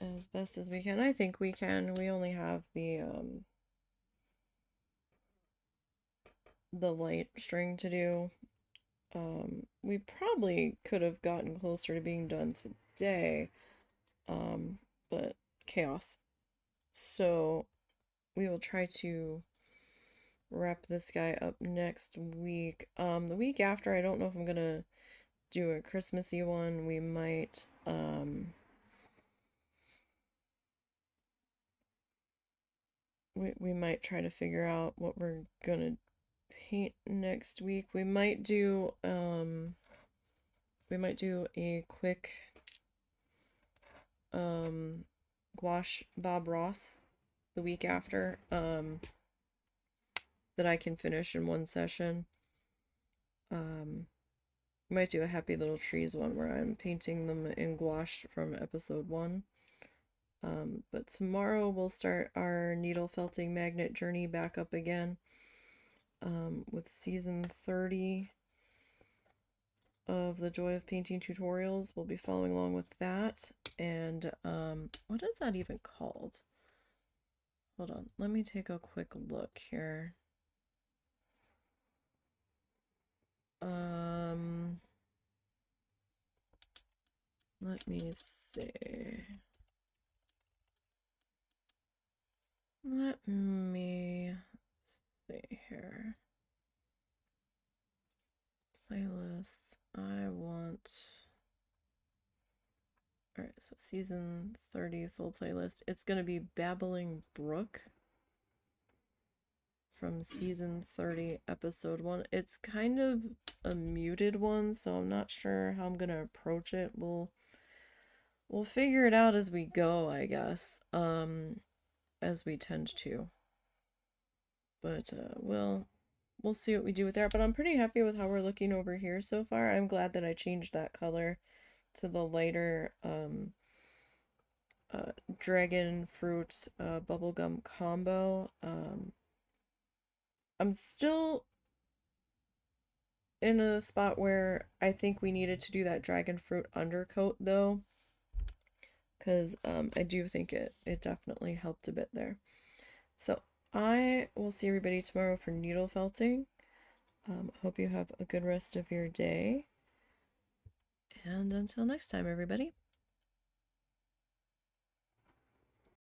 as best as we can. I think we can. We only have the light string to do. We probably could have gotten closer to being done today, but chaos. So we will try to wrap this guy up next week. The week after, I don't know if I'm gonna do a Christmassy one. We might try to figure out what we're gonna paint next week. We might do a quick gouache Bob Ross the week after that I can finish in one session. Might do a Happy Little Trees one where I'm painting them in gouache from episode 1. But tomorrow we'll start our needle felting magnet journey back up again with season 30 of the Joy of Painting tutorials. We'll be following along with that. And what is that even called? Hold on, let me take a quick look here. Let me see. Let me see here. Playlists. I want. Alright, so season 30 full playlist. It's gonna be Babbling Brook from season 30, episode 1. It's kind of a muted one, so I'm not sure how I'm gonna approach it. We'll figure it out as we go, I guess. As we tend to. But we'll see what we do with that. But I'm pretty happy with how we're looking over here so far. I'm glad that I changed that color to the lighter dragon fruit bubblegum combo. I'm still in a spot where I think we needed to do that dragon fruit undercoat though, because I do think it definitely helped a bit there. So I will see everybody tomorrow for needle felting. Hope you have a good rest of your day. And until next time, everybody.